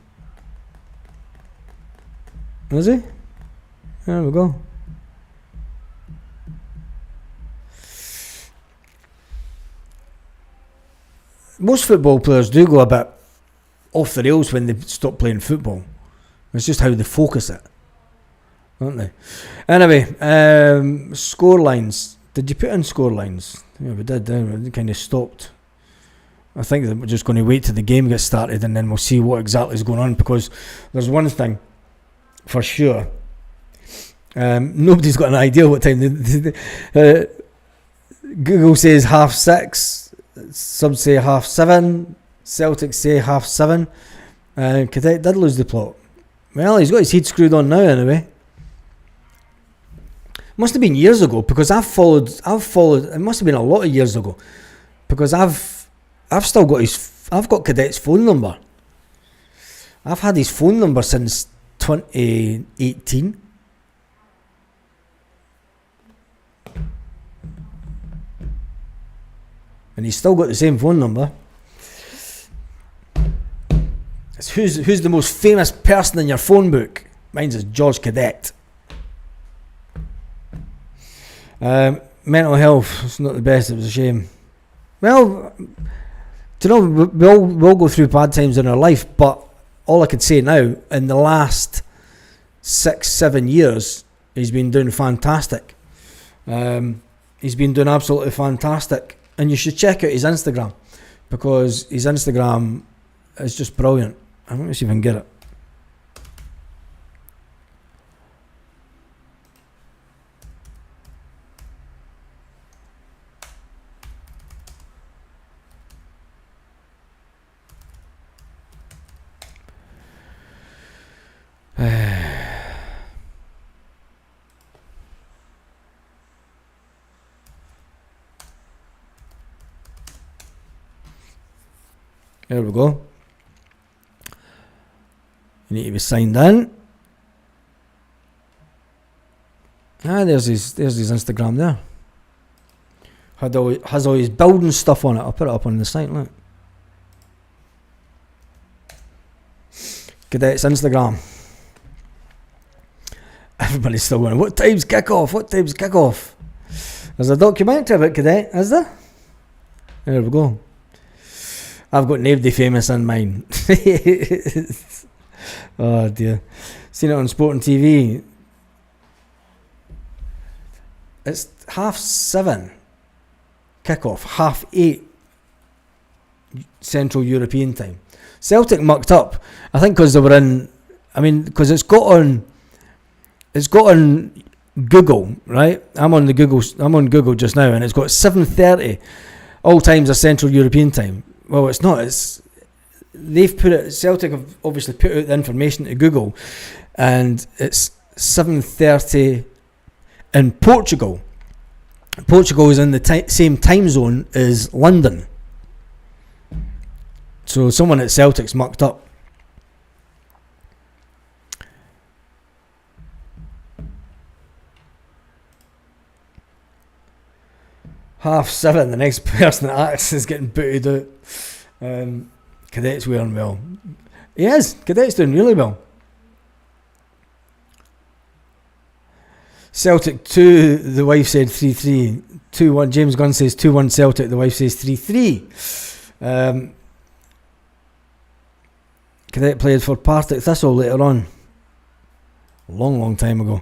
S1: Was he? There we go. Most football players do go a bit off the rails when they stop playing football. It's just how they focus it, aren't they? Anyway, score lines. Did you put in score lines? Yeah, we did. We kind of stopped. I think that we're just going to wait till the game gets started and then we'll see what exactly is going on, because there's one thing for sure. Nobody's got an idea what time. Google says 6:30. Some say 7:30. Celtic say 7:30. Cadet did lose the plot. Well, he's got his head screwed on now anyway. Must have been years ago, because I've followed. It must have been a lot of years ago, because I've still got I've got Cadet's phone number. I've had his phone number since 2018. And he's still got the same phone number. It's who's the most famous person in your phone book? Mine's is George Cadet. Mental health, it's not the best, it was a shame. Well, do you know, we'll go through bad times in our life, but all I could say now, in the last 6-7 years, he's been doing fantastic. He's been doing absolutely fantastic. And you should check out his Instagram, because his Instagram is just brilliant. I don't know if you can get it. There we go. You need to be signed in. There's his Instagram there. Has all his building stuff on it. I'll put it up on the site, look. Cadet's Instagram. Everybody's still going, what time's kick-off? What time's kick-off? There's a documentary about Cadet, is there? There we go. I've got nobody famous in mine. Oh dear. Seen it on Sporting TV. It's 7:30 kick-off, 8:30 Central European time. Celtic mucked up, I think, because they were in. I mean, because it's got on Google, right? I'm on Google just now, and it's got 7:30 all times of Central European time. Well, it's not. They've put it. Celtic have obviously put out the information to Google, and it's 7:30 in Portugal. Portugal is in the same time zone as London, so someone at Celtic's mucked up. Half 7, the next person that acts is getting booted out. Cadet's wearing well. He is. Cadet's doing really well. Celtic 2, the wife said 3-3. 2-1, James Gunn says 2-1 Celtic, the wife says 3-3. Cadet played for Partick Thistle later on. A long time ago.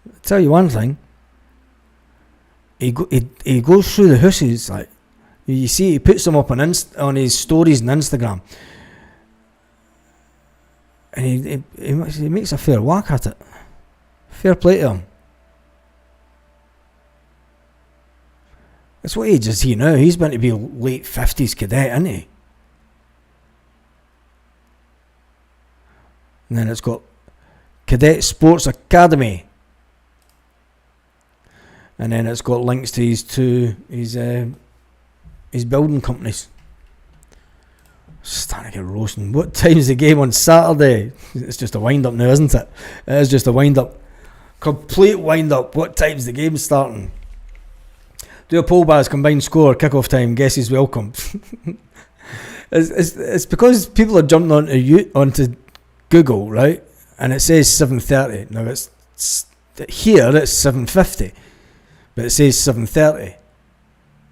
S1: I'll tell you one thing. He goes through the houses, like, you see, he puts them up on his stories on Instagram, and he makes a fair whack at it. Fair play to him. That's what age is he now? He's going to be late 50s cadet, isn't he? And then it's got Cadet Sports Academy. And then it's got links to his building companies. Starting to get roasting. What time's the game on Saturday? It's just a wind up now, isn't it? It is just a wind up. Complete wind up. What time's the game starting? Do a poll baz combined score, kick-off time, guess is welcome. It's because people are jumping onto Google, right? And it says 7:30. Now it's here it's 7:50. But it says 7:30.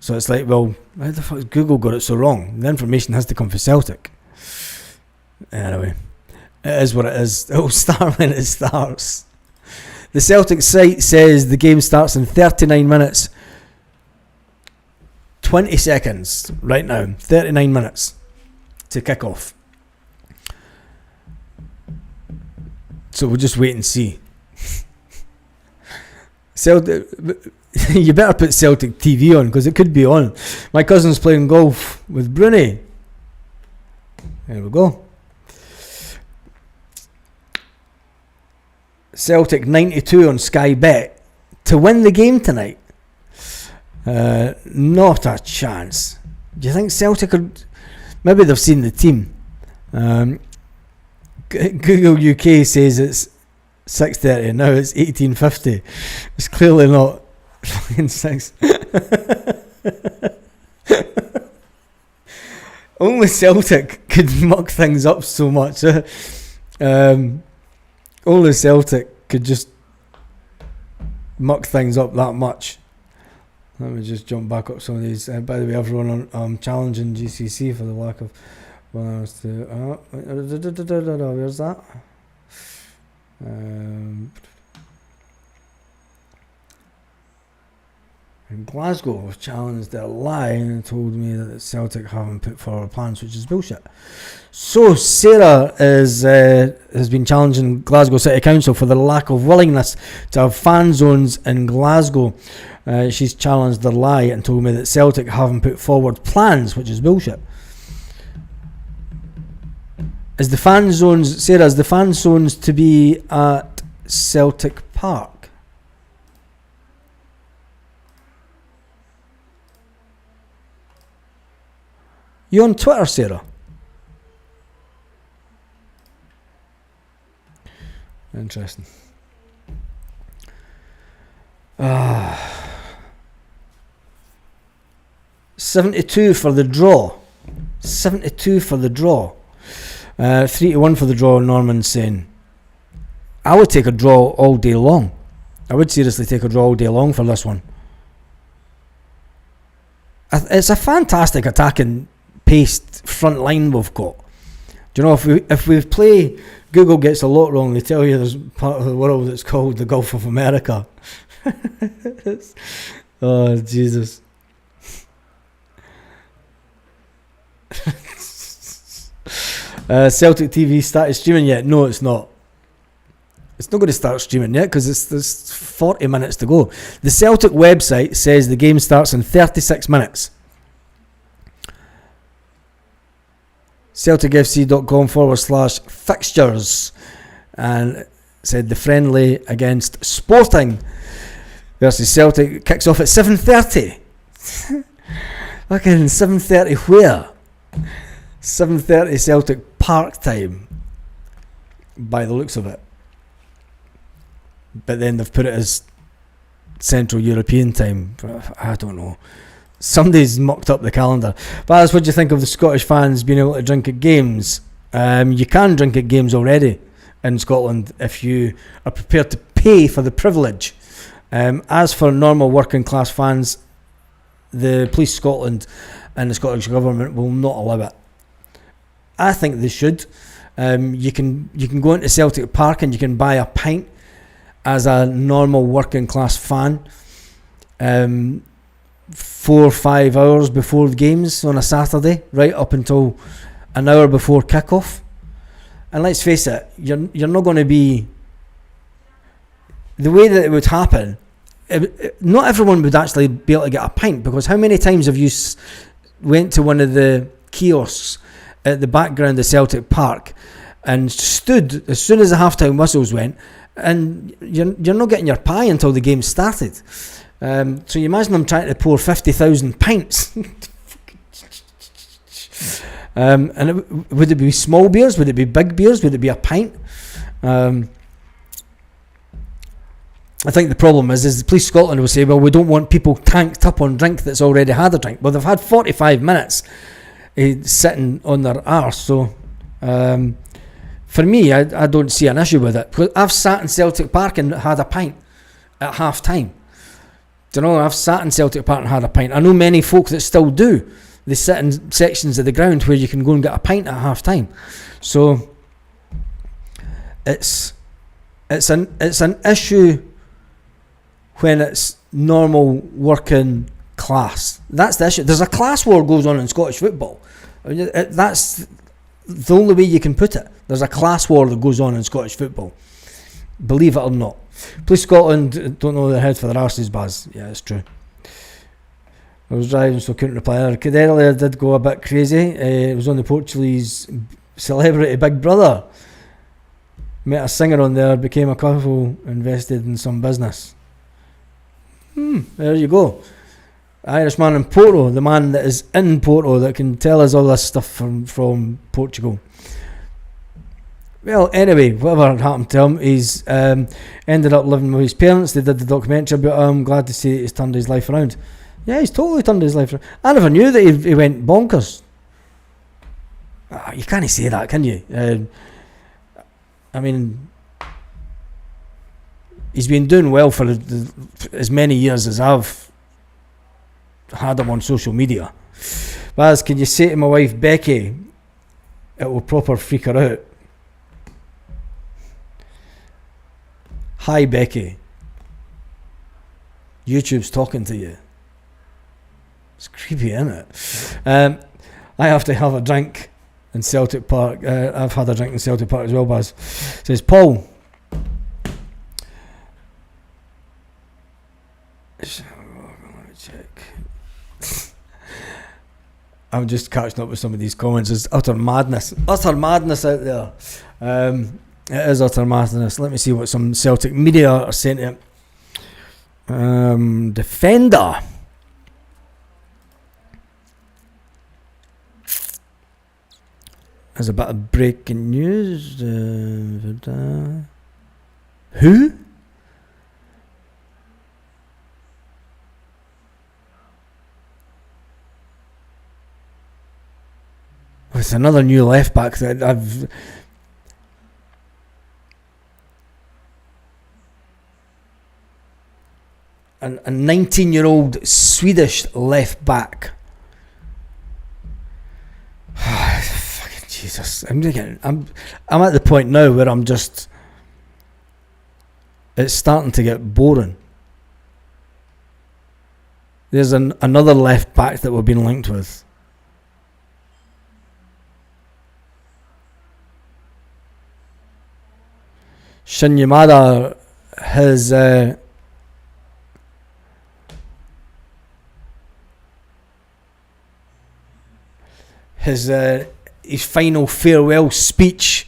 S1: So it's like, well, how the fuck has Google got it so wrong? The information has to come from Celtic. Anyway, it is what it is. It'll start when it starts. The Celtic site says the game starts in 39 minutes 20 seconds right now. 39 minutes to kick off. So we'll just wait and see. Celtic, you better put Celtic TV on, because it could be on. My cousin's playing golf with Bruni. There we go. Celtic 92 on Sky Bet to win the game tonight. Not a chance. Do you think Celtic could? Maybe they've seen the team. Google UK says it's 6:30. Now it's 18:50. It's clearly not fucking 6. Only Celtic could muck things up so much. Only Celtic could just muck things up that much. Let me just jump back up some of these. By the way, everyone, I'm challenging GCC for the lack of... where's that? In Glasgow was challenged their lie and told me that Celtic haven't put forward plans, which is bullshit. So Sarah has been challenging Glasgow City Council for the lack of willingness to have fan zones in Glasgow. She's challenged their lie and told me that Celtic haven't put forward plans, which is bullshit. Is the fan zones, Sarah, is the fan zones to be at Celtic Park? You on Twitter, Sarah? Interesting. 72 for the draw. 72 for the draw. 3-1 for the draw, Norman saying. I would take a draw all day long. I would seriously take a draw all day long for this one. It's a fantastic attacking paced front line we've got. Do you know, if we play, Google gets a lot wrong. They tell you there's part of the world that's called the Gulf of America. Oh, Jesus. Celtic TV started streaming yet? No, it's not. It's not going to start streaming yet because there's 40 minutes to go. The Celtic website says the game starts in 36 minutes. CelticFC.com/fixtures, and it said the friendly against Sporting versus Celtic kicks off at 7:30. Fucking 7:30 where? 7:30 Celtic Park time, by the looks of it. But then they've put it as Central European time. I don't know. Somebody's mucked up the calendar. But what do you think of the Scottish fans being able to drink at games? You can drink at games already in Scotland if you are prepared to pay for the privilege. As for normal working class fans, the Police Scotland and the Scottish Government will not allow it. I think they should. You can go into Celtic Park and you can buy a pint as a normal working class fan 4 or 5 hours before the games on a Saturday, right up until an hour before kickoff. And let's face it, you're not going to be... The way that it would happen, not everyone would actually be able to get a pint, because how many times have you went to one of the kiosks at the background of Celtic Park and stood as soon as the half-time whistles went, and you're not getting your pie until the game started. So you imagine them trying to pour 50,000 pints. And would it be small beers? Would it be big beers? Would it be a pint? I think the problem is the Police Scotland will say, well, we don't want people tanked up on drink that's already had a drink. Well, they've had 45 minutes sitting on their arse. So for me, I don't see an issue with it. Because I've sat in Celtic Park and had a pint at half time. Do you know, I've sat in Celtic Park and had a pint. I know many folk that still do. They sit in sections of the ground where you can go and get a pint at half time. So it's an issue when it's normal working class. That's the issue. There's a class war goes on in Scottish football. That's the only way you can put it. There's a class war that goes on in Scottish football. Believe it or not. Police Scotland don't know their head for their arses, Baz. Yeah, it's true. I was driving, so I couldn't reply. Earlier did go a bit crazy. It was on the Portuguese celebrity Big Brother. Met a singer on there, became a couple, invested in some business. There you go. Irishman in Porto, the man that is in Porto that can tell us all this stuff from Portugal. Well, anyway, whatever happened to him, he's ended up living with his parents. They did the documentary about him. I'm glad to see he's turned his life around. Yeah, he's totally turned his life around. I never knew that he went bonkers. You can't say that, can you? I mean, he's been doing well for as many years as I've had him on social media. Baz, can you say to my wife Becky, it will proper freak her out? Hi Becky, YouTube's talking to you. It's creepy, isn't it? I have to have a drink in Celtic Park. I've had a drink in Celtic Park as well, Baz. Says Paul. Let me check. I'm just catching up with some of these comments. It's utter madness out there. It is utter madness. Let me see what some Celtic media are saying to it. Defender. There's a bit of breaking news. Who? It's another new left back that I've. A 19-year-old Swedish left back. Fucking Jesus! I'm at the point now where I'm just. It's starting to get boring. There's another left back that we've been linked with. Shin Yamada has his final farewell speech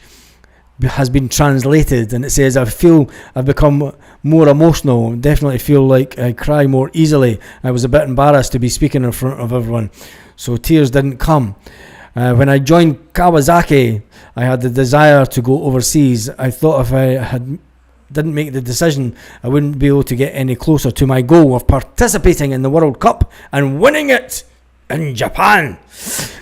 S1: has been translated, and it says, I feel I've become more emotional, definitely feel like I cry more easily. I was a bit embarrassed to be speaking in front of everyone, so tears didn't come. When I joined Kawasaki, I had the desire to go overseas. I thought if I didn't make the decision, I wouldn't be able to get any closer to my goal of participating in the World Cup and winning it in Japan.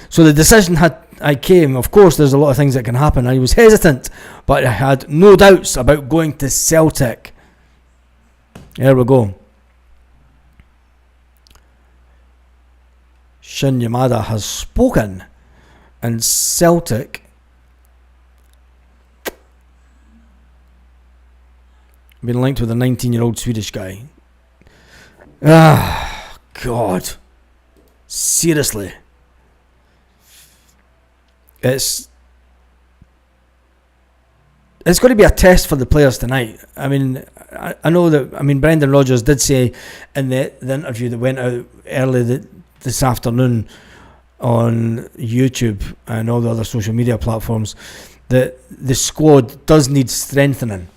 S1: So the decision I came. Of course, there's a lot of things that can happen. I was hesitant, but I had no doubts about going to Celtic. There we go. Shin Yamada has spoken, and Celtic been linked with a 19-year-old Swedish guy. Ah, God. Seriously. It's going to be a test for the players tonight. I mean, I know that. I mean, Brendan Rodgers did say in the interview that went out early this afternoon on YouTube and all the other social media platforms that the squad does need strengthening.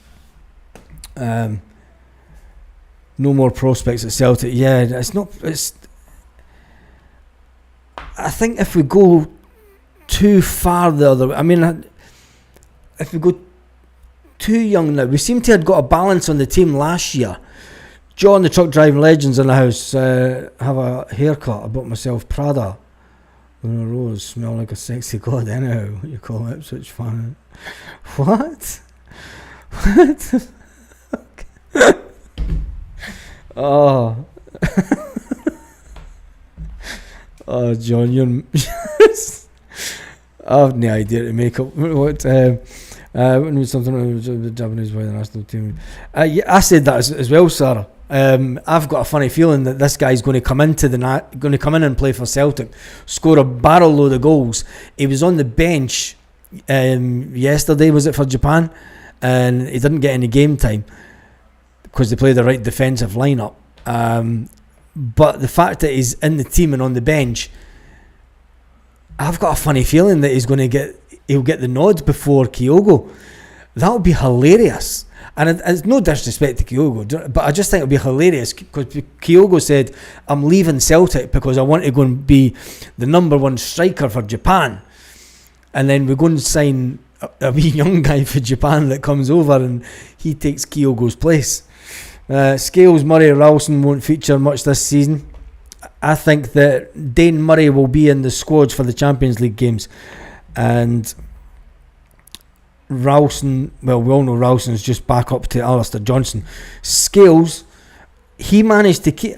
S1: No more prospects at Celtic. Yeah, it's not. I think if we go too far the other way, I mean, if we go too young now, we seem to have got a balance on the team last year. John, the truck driving legends in the house, have a haircut. I bought myself Prada. When a rose, smell like a sexy god. Anyhow, what you call Ipswich fan? What? What? Oh. Oh, John, you're. I have no idea to make up what. When was something the Japanese by the national team? Yeah, I said that as well, Sarah. I've got a funny feeling that this guy's going to come into going to come in and play for Celtic, score a barrel load of goals. He was on the bench yesterday, was it, for Japan, and he didn't get any game time because they play the right defensive lineup. But the fact that he's in the team and on the bench, I've got a funny feeling that he'll get the nod before Kyogo. That would be hilarious. And it's no disrespect to Kyogo, but I just think it would be hilarious because Kyogo said, I'm leaving Celtic because I want to go and be the number one striker for Japan. And then we're going to sign a wee young guy for Japan that comes over and he takes Kyogo's place. Scales, Murray, Ralston won't feature much this season. I think that Dane Murray will be in the squads for the Champions League games. And Ralston, well, we all know Ralston's just back up to Alistair Johnson. Scales, he managed to keep...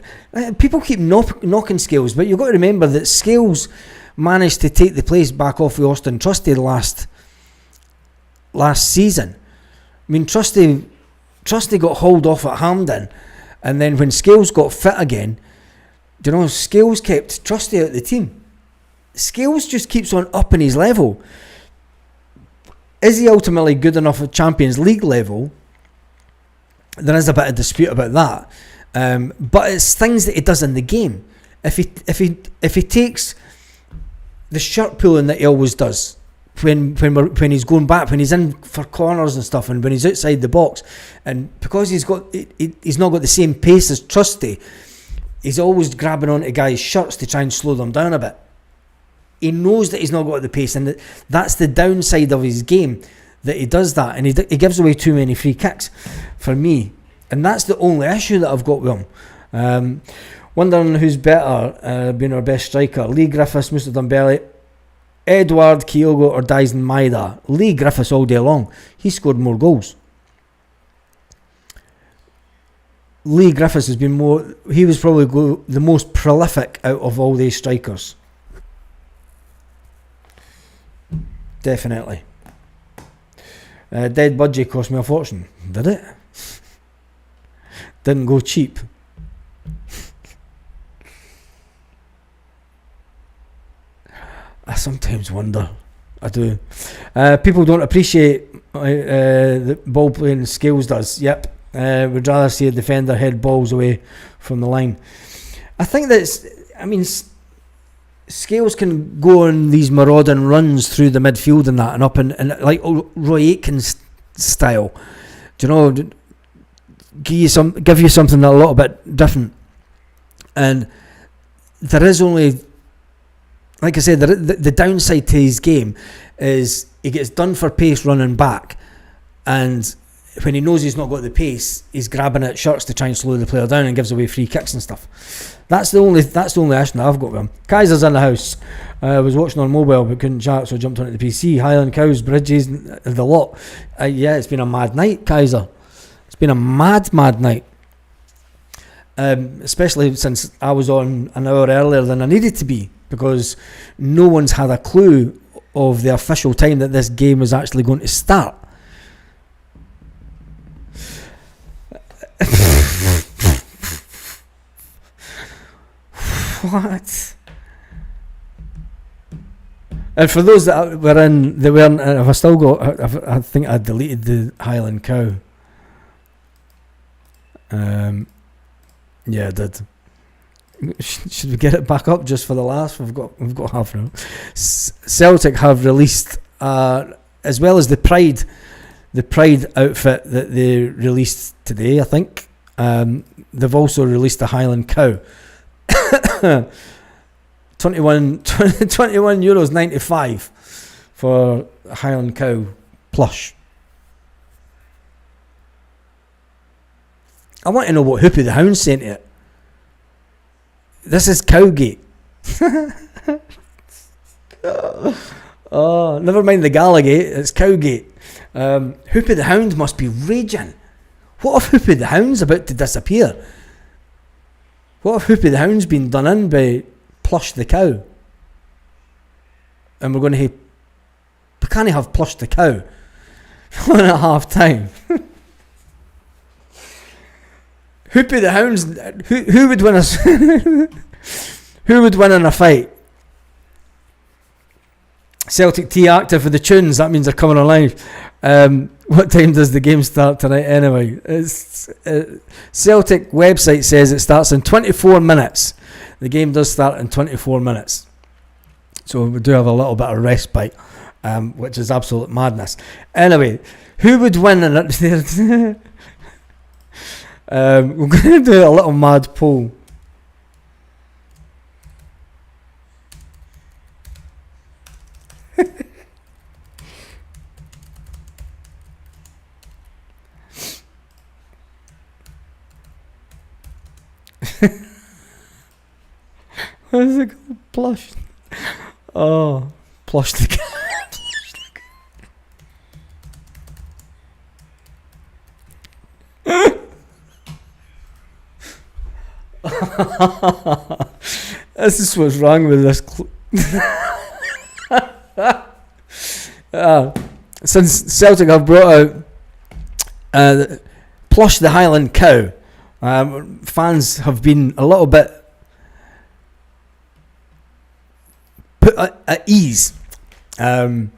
S1: People keep knocking Scales, but you've got to remember that Scales managed to take the place back off of Austin Trusty last season. I mean, Trusty got hauled off at Hampden, and then when Scales got fit again, do you know, Scales kept Trusty out of the team. Scales just keeps on upping his level. Is he ultimately good enough at Champions League level? There is a bit of dispute about that. But it's things that he does in the game. If he takes the shirt pulling that he always does, when he's going back, when he's in for corners and stuff, and when he's outside the box, and because he's not got the same pace as Trusty, he's always grabbing onto guys' shirts to try and slow them down a bit. He knows that he's not got the pace, and that's the downside of his game, that he does that, and he gives away too many free kicks for me, and that's the only issue that I've got with him. Wondering who's better, being our best striker, Lee Griffiths, Musa Dembele, Edward, Kyogo or Dyson Maeda. Lee Griffiths all day long. He scored more goals. Lee Griffiths has been more... He was probably the most prolific out of all these strikers. Definitely. Dead Budgie cost me a fortune. Did it? Didn't go cheap. I sometimes wonder. I do. People don't appreciate the ball playing Scales does. Yep. Would rather see a defender head balls away from the line. I think that's... I mean, Scales can go on these marauding runs through the midfield and that, and up and like Roy Aitken's style. Do you know? Give you something a little bit different. And there is only... Like I said, the downside to his game is he gets done for pace running back, and when he knows he's not got the pace, he's grabbing at shirts to try and slow the player down and gives away free kicks and stuff. That's the only issue that I've got with him. Kaiser's in the house. I was watching on mobile but couldn't chat, so I jumped onto the PC. Highland Cows, Bridges, the lot. Yeah, it's been a mad night, Kaiser. It's been a mad night. Especially since I was on an hour earlier than I needed to be, because no one's had a clue of the official time that this game was actually going to start. What? And for those that weren't, if I still got, I think I deleted the Highland Cow. Yeah, I did. Should we get it back up just for the last? We've got half an hour. Celtic have released, as well as the Pride outfit that they released today, I think. They've also released the Highland Cow. 21 euros 95 for Highland Cow plush. I want to know what Hoopy the Hound sent it. This is Cowgate. Oh, never mind the Gallagate, it's Cowgate. Hoopy the Hound must be raging. What if Hoopy the Hound's about to disappear? What if Hoopy the Hound's been done in by Plush the Cow? And we're going to have... We can't have Plush the Cow on at half time. Hoopy the Hounds... Who would win us? Who would win in a fight? Celtic T active for the tunes. That means they're coming alive. What time does the game start tonight anyway? Celtic website says it starts in 24 minutes. The game does start in 24 minutes. So we do have a little bit of respite, which is absolute madness. Anyway, who would win in it? We're going to do a little mad poll. What is it called? Plush. Oh, Plush the Cow. This is what's wrong with this. Since Celtic have brought out Plush the Highland Cow, fans have been a little bit put at ease. So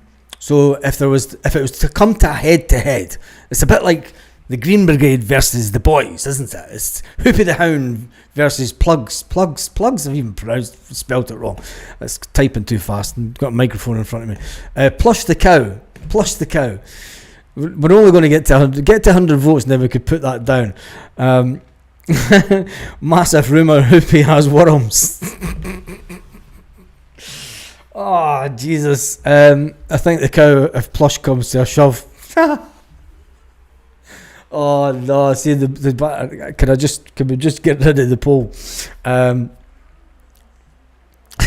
S1: if it was to come to a head-to-head, it's a bit like the Green Brigade versus the Boys, isn't it? It's Hoopy the Hound versus Plugs. I've even spelled it wrong. It's typing too fast and got a microphone in front of me. Plush the Cow. We're only going to get to 100 votes, and then we could put that down. Massive rumour Hoopy has worms. Oh, Jesus. I think the cow, if Plush comes to a shove. Oh, no. See, can we just get rid of the poll?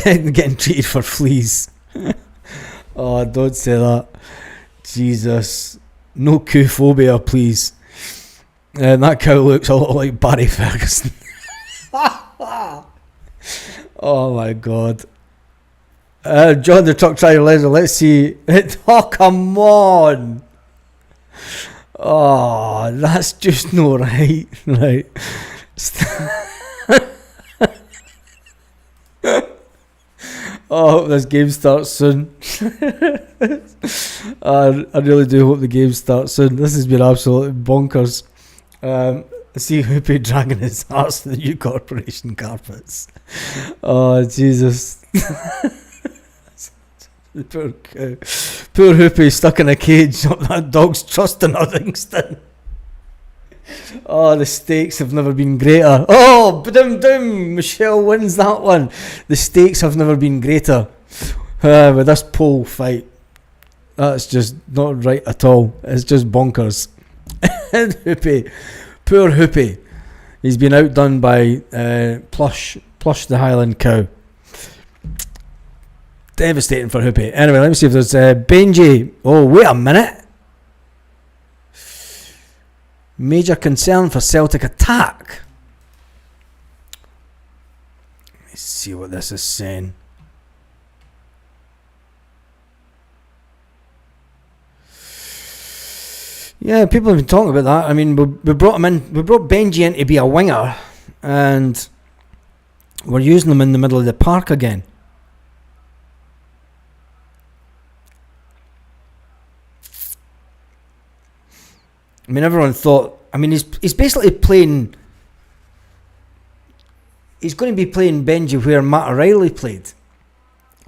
S1: Getting treated for fleas. Oh, don't say that. Jesus. No coo-phobia, please. That cow looks a lot like Barry Ferguson. Oh, my God. John the Truck Driver Leisure, let's see it. Oh, come on. Oh, that's just no right. Right. Oh, I hope this game starts soon. I really do hope the game starts soon. This has been absolutely bonkers. I see Hoopy dragging his arse to the new corporation carpets. Oh, Jesus. Poor Hoopy stuck in a cage up that dog's trust in Uddingston. Oh, the stakes have never been greater. Oh, ba-dum-dum, Michelle wins that one. The stakes have never been greater with this pole fight. That's just not right at all. It's just bonkers. Hoopy, poor Hoopy. He's been outdone by Plush the Highland Cow. Devastating for Hoopy. Anyway, let me see if there's Benji. Oh, wait a minute. Major concern for Celtic attack. Let me see what this is saying. Yeah, people have been talking about that. I mean, we brought him in. We brought Benji in to be a winger, and we're using him in the middle of the park again. I mean, everyone thought... I mean, he's basically playing... He's going to be playing Benji where Matt O'Reilly played,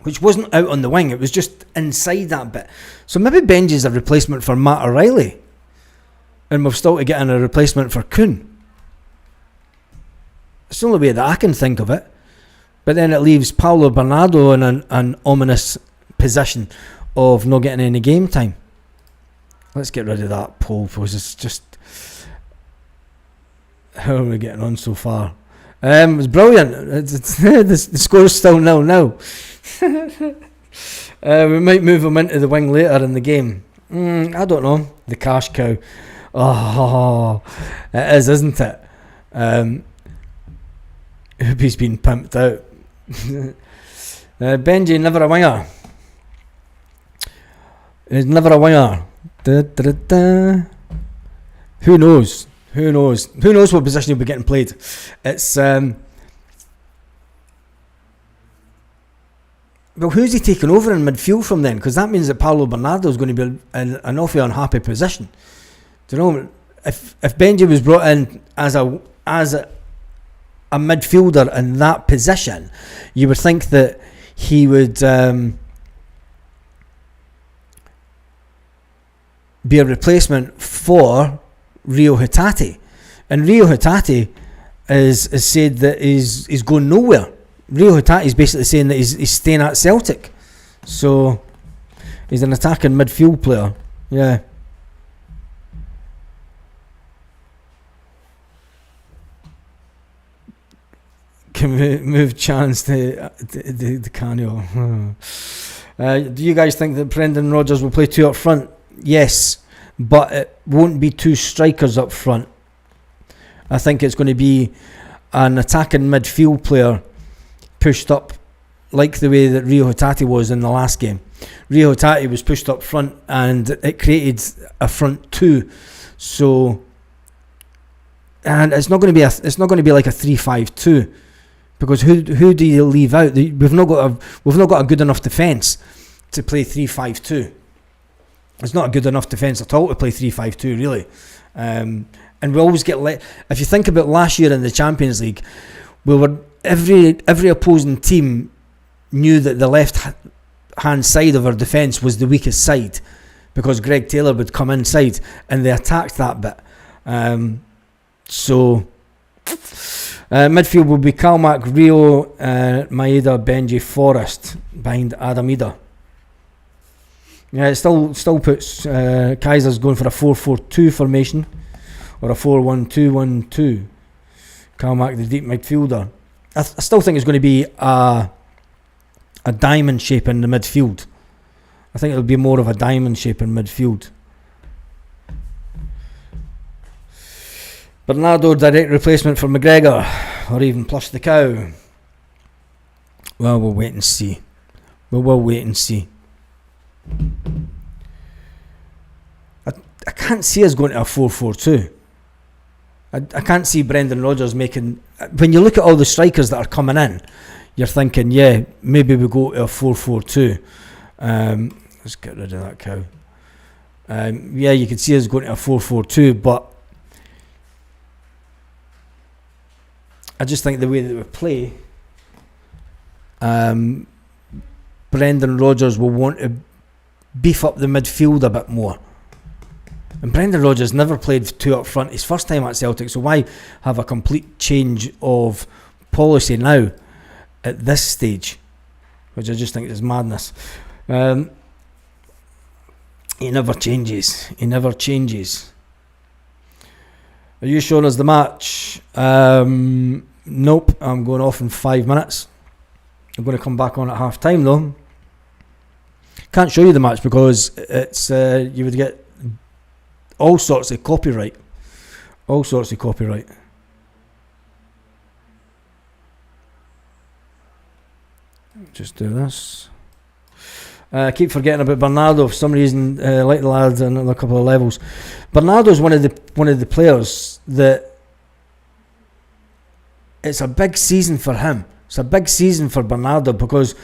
S1: which wasn't out on the wing. It was just inside that bit. So maybe Benji's a replacement for Matt O'Reilly, and we've still to get in a replacement for Kuhn. It's the only way that I can think of it. But then it leaves Paulo Bernardo in an ominous position of not getting any game time. Let's get rid of that poll, because it's just... How are we getting on so far? It's brilliant. The score's still 0-0. We might move him into the wing later in the game. I don't know. The cash cow. Oh, it is, isn't it? He's been pimped out. Benji, never a winger. He's never a winger. Who knows? Who knows? Who knows what position he'll be getting played? It's well, who's he taking over in midfield from then? Because that means that Paulo Bernardo is going to be in an awfully unhappy position. Do you know, if Benji was brought in as a midfielder in that position, you would think that he would be a replacement for Rio Hatate, and Rio Hatate is said that he's going nowhere. Rio Hatate is basically saying that he's staying at Celtic, so he's an attacking midfield player. Yeah. Can we move chance to Canio? Do you guys think that Brendan Rodgers will play two up front? Yes, but it won't be two strikers up front. I think it's going to be an attacking midfield player pushed up like the way that Rio Hatate was in the last game. Rio Hatate was pushed up front and it created a front two. So, and it's not going to be like a 3-5-2, because who do you leave out? We've not got a good enough defence to play 3-5-2. It's not a good enough defence at all to play 3-5-2, really. And we always get if you think about last year in the Champions League, we were every opposing team knew that the left hand side of our defence was the weakest side, because Greg Taylor would come inside and they attacked that bit. So midfield will be Kalmak, Rio, Maeda, Benji, Forrest behind Adamida. Yeah, it still puts Kaiser's going for a 4-4-2 formation or a 4-1-2-1-2. Kalmak, the deep midfielder. I still think it's going to be a diamond shape in the midfield. I think it'll be more of a diamond shape in midfield. Bernardo, direct replacement for McGregor, or even Plush the Cow. Well, we'll wait and see. We'll wait and see. I can't see us going to a 4-4-2. I can't see Brendan Rodgers making... When you look at all the strikers that are coming in, you're thinking, yeah, maybe we go to a 4-4-2. Let's get rid of that cow. Yeah, you can see us going to a 4-4-2, but I just think the way that we play, Brendan Rodgers will want to beef up the midfield a bit more. And Brendan Rodgers never played two up front. His first time at Celtic, so why have a complete change of policy now at this stage? Which I just think is madness. He never changes. He never changes. Are you showing us the match? Nope, I'm going off in 5 minutes. I'm going to come back on at half time though. Can't show you the match because it's you would get all sorts of copyright. Just do this. I keep forgetting about Bernardo for some reason. Like the lads on a couple of levels. Bernardo's one of the players that it's a big season for him. It's a big season for Bernardo because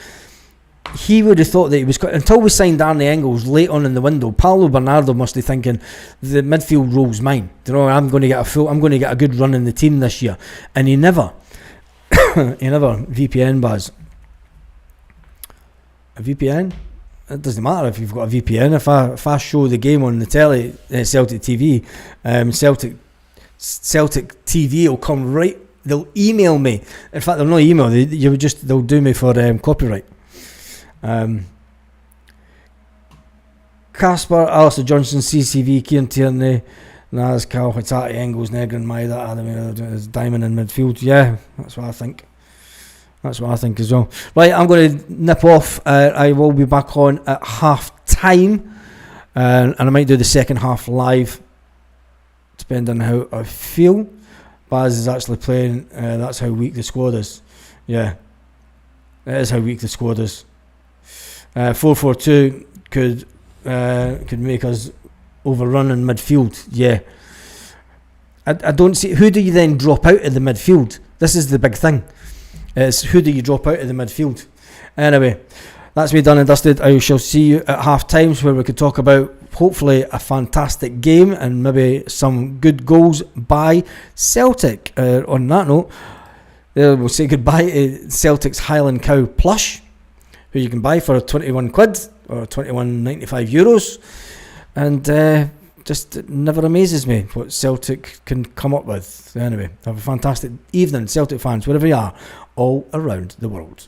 S1: he would have thought that he was until we signed Arnie Engels late on in the window. Paulo Bernardo must be thinking the midfield role's mine. You know, I'm going to get a good run in the team this year, and he never VPN Baz. A VPN? It doesn't matter if you've got a VPN. If I show the game on the telly, Celtic TV, Celtic TV will come right. They'll email me. In fact, they'll not email. They'll do me for copyright. Casper, Alistair Johnson, CCV, Kieran Tierney, Naz, Cal, Hatate, Engels, Negrin, Maeda, Adam, Diamond in midfield. Yeah, that's what I think. That's what I think as well. Right, I'm going to nip off. I will be back on at half time, and I might do the second half live, depending on how I feel. Baz is actually playing. That's how weak the squad is. Yeah, it is how weak the squad is. 4-4-2 could make us overrun in midfield. Yeah, I don't see. Who do you then drop out of the midfield? This is the big thing. It's who do you drop out of the midfield? Anyway, that's me done and dusted. I shall see you at half times, where we could talk about hopefully a fantastic game and maybe some good goals by Celtic. On that note, we'll say goodbye to Celtic's Highland Cow plush, who you can buy for 21 quid or 21.95 euros, and just never amazes me what Celtic can come up with. Anyway, have a fantastic evening, Celtic fans, wherever you are, all around the world.